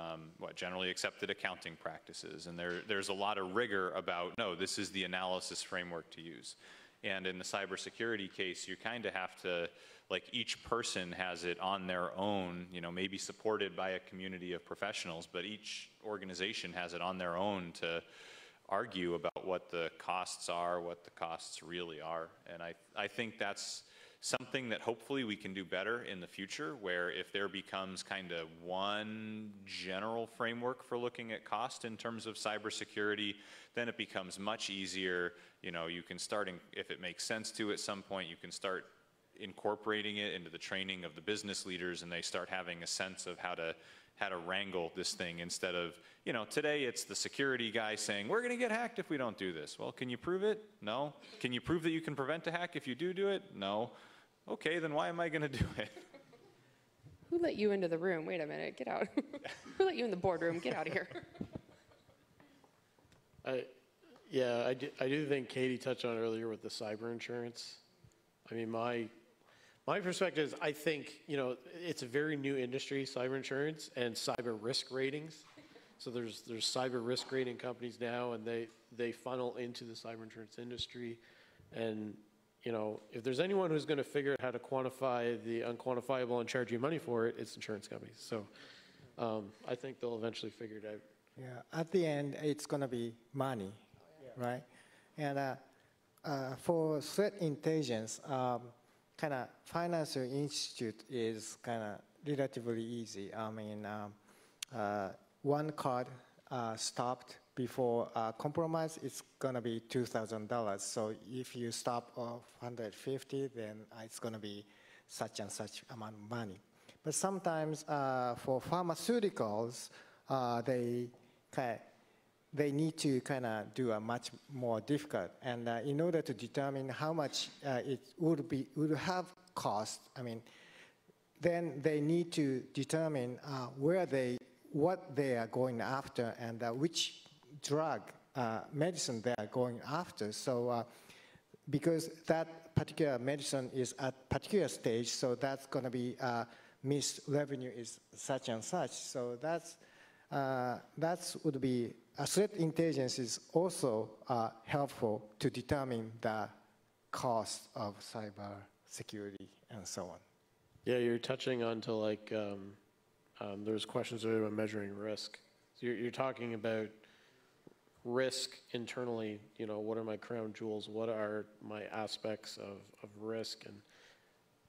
accepted accounting practices, and there's a lot of rigor about, no, this is the analysis framework to use. And in the cybersecurity case, you kind of have to, like, each person has it on their own, you know, maybe supported by a community of professionals, but each organization has it on their own to argue about what the costs are, what the costs really are. And I think that's something that hopefully we can do better in the future, where if there becomes kind of one general framework for looking at cost in terms of cybersecurity, then it becomes much easier. You know, you can start, if it makes sense to at some point, you can start incorporating it into the training of the business leaders, and they start having a sense of how to wrangle this thing, instead of, you know, today it's the security guy saying, we're going to get hacked if we don't do this. Well, can you prove it? No. Can you prove that you can prevent a hack if you do it? No. Okay, then why am I going to do it? Who let you into the room? Wait a minute, get out. Who let you in the boardroom? Get out of here. Yeah, I do think Katie touched on it earlier with the cyber insurance. I mean, my perspective is, I think, you know, it's a very new industry, cyber insurance and cyber risk ratings. So there's cyber risk rating companies now, and they funnel into the cyber insurance industry. And, you know, if there's anyone who's going to figure out how to quantify the unquantifiable and charge you money for it, it's insurance companies. So I think they'll eventually figure it out. Yeah, at the end, it's going to be money, right? And for threat intelligence, kind of financial institute is kind of relatively easy. I mean, one card stopped before compromise, it's going to be $2,000. So if you stop off 150, then it's going to be such and such amount of money. But sometimes for pharmaceuticals, they need to kind of do a much more difficult. And in order to determine how much it would have cost, I mean, then they need to determine what they are going after and which drug, medicine they are going after. So because that particular medicine is at particular stage, so that's going to be missed revenue is such and such. So that's would be, threat intelligence is also helpful to determine the cost of cyber security and so on. Yeah, you're touching on to like, there's questions about measuring risk. So you're talking about risk internally, you know, what are my crown jewels? What are my aspects of risk?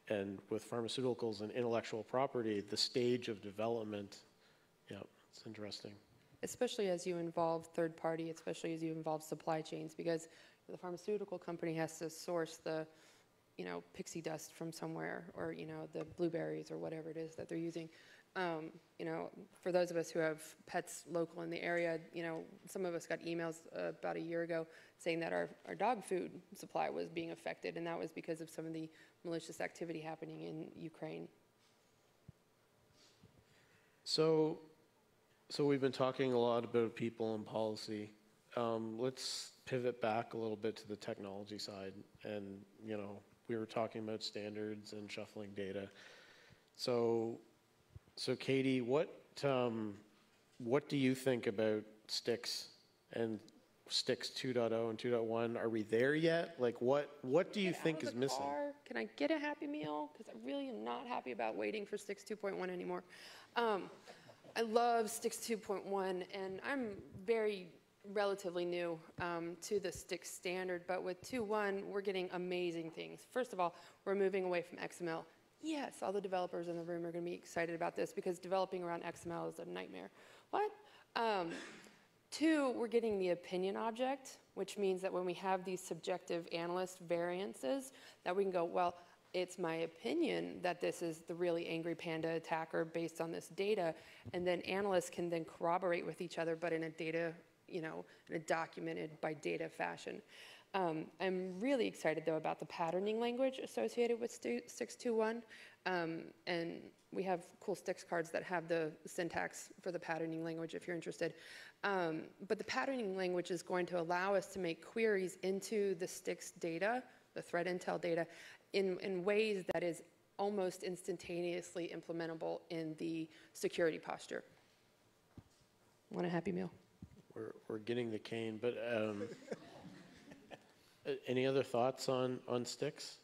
And with pharmaceuticals and intellectual property, the stage of development, yeah, it's interesting. Especially as you involve third party, especially as you involve supply chains, because the pharmaceutical company has to source the, you know, pixie dust from somewhere, or, you know, the blueberries or whatever it is that they're using. You know, for those of us who have pets local in the area, you know, some of us got emails about a year ago saying that our dog food supply was being affected, and that was because of some of the malicious activity happening in Ukraine. So we've been talking a lot about people and policy. Let's pivot back a little bit to the technology side. And, you know, we were talking about standards and shuffling data. So Katie, what do you think about STIX and STIX 2.0 and 2.1? Are we there yet? Like, what do you think is missing? Can I get a Happy Meal? Because I really am not happy about waiting for STIX 2.1 anymore. I love STIX 2.1, and I'm very relatively new to the STIX standard, but with 2.1, we're getting amazing things. First of all, we're moving away from XML. Yes, all the developers in the room are going to be excited about this, because developing around XML is a nightmare. What? 2, we're getting the opinion object, which means that when we have these subjective analyst variances, that we can go, well, it's my opinion that this is the really angry panda attacker based on this data, and then analysts can then corroborate with each other, but in a data, you know, in a documented by data fashion. I'm really excited, though, about the patterning language associated with STIX 2.1, and we have cool STIX cards that have the syntax for the patterning language if you're interested. But the patterning language is going to allow us to make queries into the STIX data, the threat intel data, in ways that is almost instantaneously implementable in the security posture. Want a Happy Meal? We're getting the cane, but any other thoughts on STIX?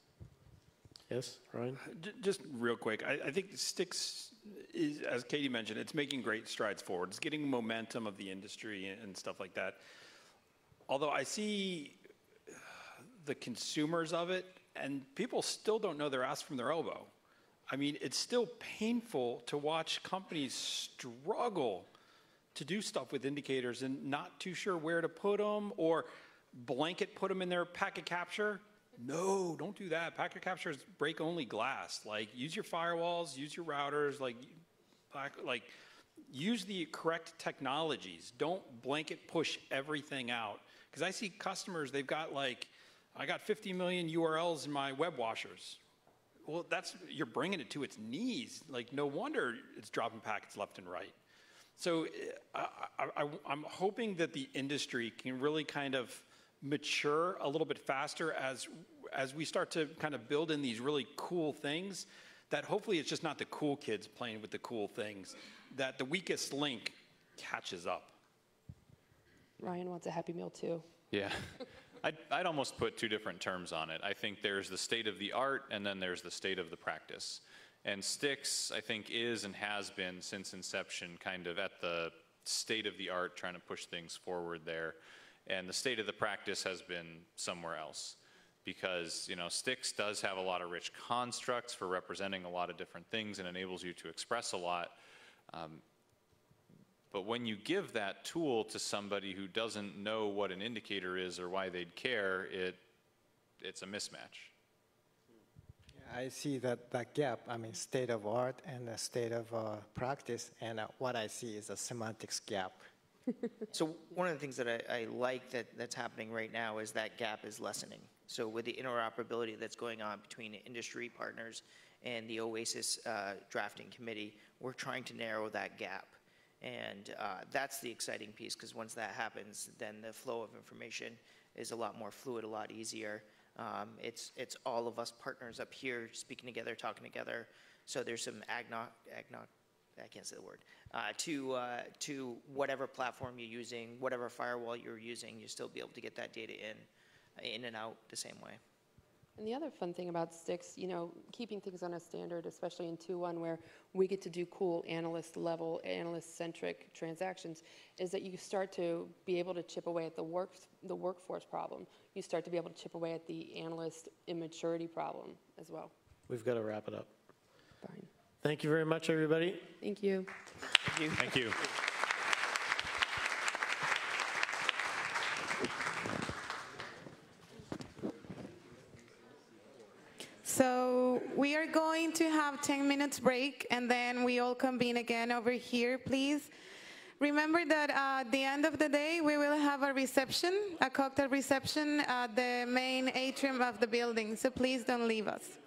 Yes, Ryan? Just real quick, I think STIX is, as Katie mentioned, it's making great strides forward. It's getting momentum of the industry and stuff like that. Although I see the consumers of it, and people still don't know their ass from their elbow. I mean, it's still painful to watch companies struggle to do stuff with indicators and not too sure where to put them, or blanket put them in their packet capture. No, don't do that. Packet capture is break only glass. Like, use your firewalls, use your routers, like use the correct technologies. Don't blanket push everything out. Because I see customers, they've got like, I got 50 million URLs in my web washers. Well, you're bringing it to its knees. Like, no wonder it's dropping packets left and right. So I'm hoping that the industry can really kind of mature a little bit faster as we start to kind of build in these really cool things, that hopefully it's just not the cool kids playing with the cool things, that the weakest link catches up. Ryan wants a Happy Meal too. Yeah. I'd almost put two different terms on it. I think there's the state of the art, and then there's the state of the practice. And STIX, I think, is and has been since inception kind of at the state of the art, trying to push things forward there. And the state of the practice has been somewhere else. Because, you know, STIX does have a lot of rich constructs for representing a lot of different things and enables you to express a lot. But when you give that tool to somebody who doesn't know what an indicator is or why they'd care, it's a mismatch. I see that gap, I mean, state of art and the state of practice, and what I see is a semantics gap. So one of the things that I like that's happening right now is that gap is lessening. So with the interoperability that's going on between industry partners and the OASIS drafting committee, we're trying to narrow that gap. And that's the exciting piece, because once that happens, then the flow of information is a lot more fluid, a lot easier. It's all of us partners up here speaking together, talking together. So there's some I can't say the word, to whatever platform you're using, whatever firewall you're using, you still be able to get that data in and out the same way. And the other fun thing about Sticks, you know, keeping things on a standard, especially in 2.1, where we get to do cool analyst-level, analyst-centric transactions, is that you start to be able to chip away at the workforce problem. You start to be able to chip away at the analyst immaturity problem as well. We've got to wrap it up. Fine. Thank you very much, everybody. Thank you. Thank you. Thank you. So we are going to have 10 minutes break, and then we all convene again over here, please. Remember that at the end of the day, we will have a reception, a cocktail reception at the main atrium of the building, so please don't leave us.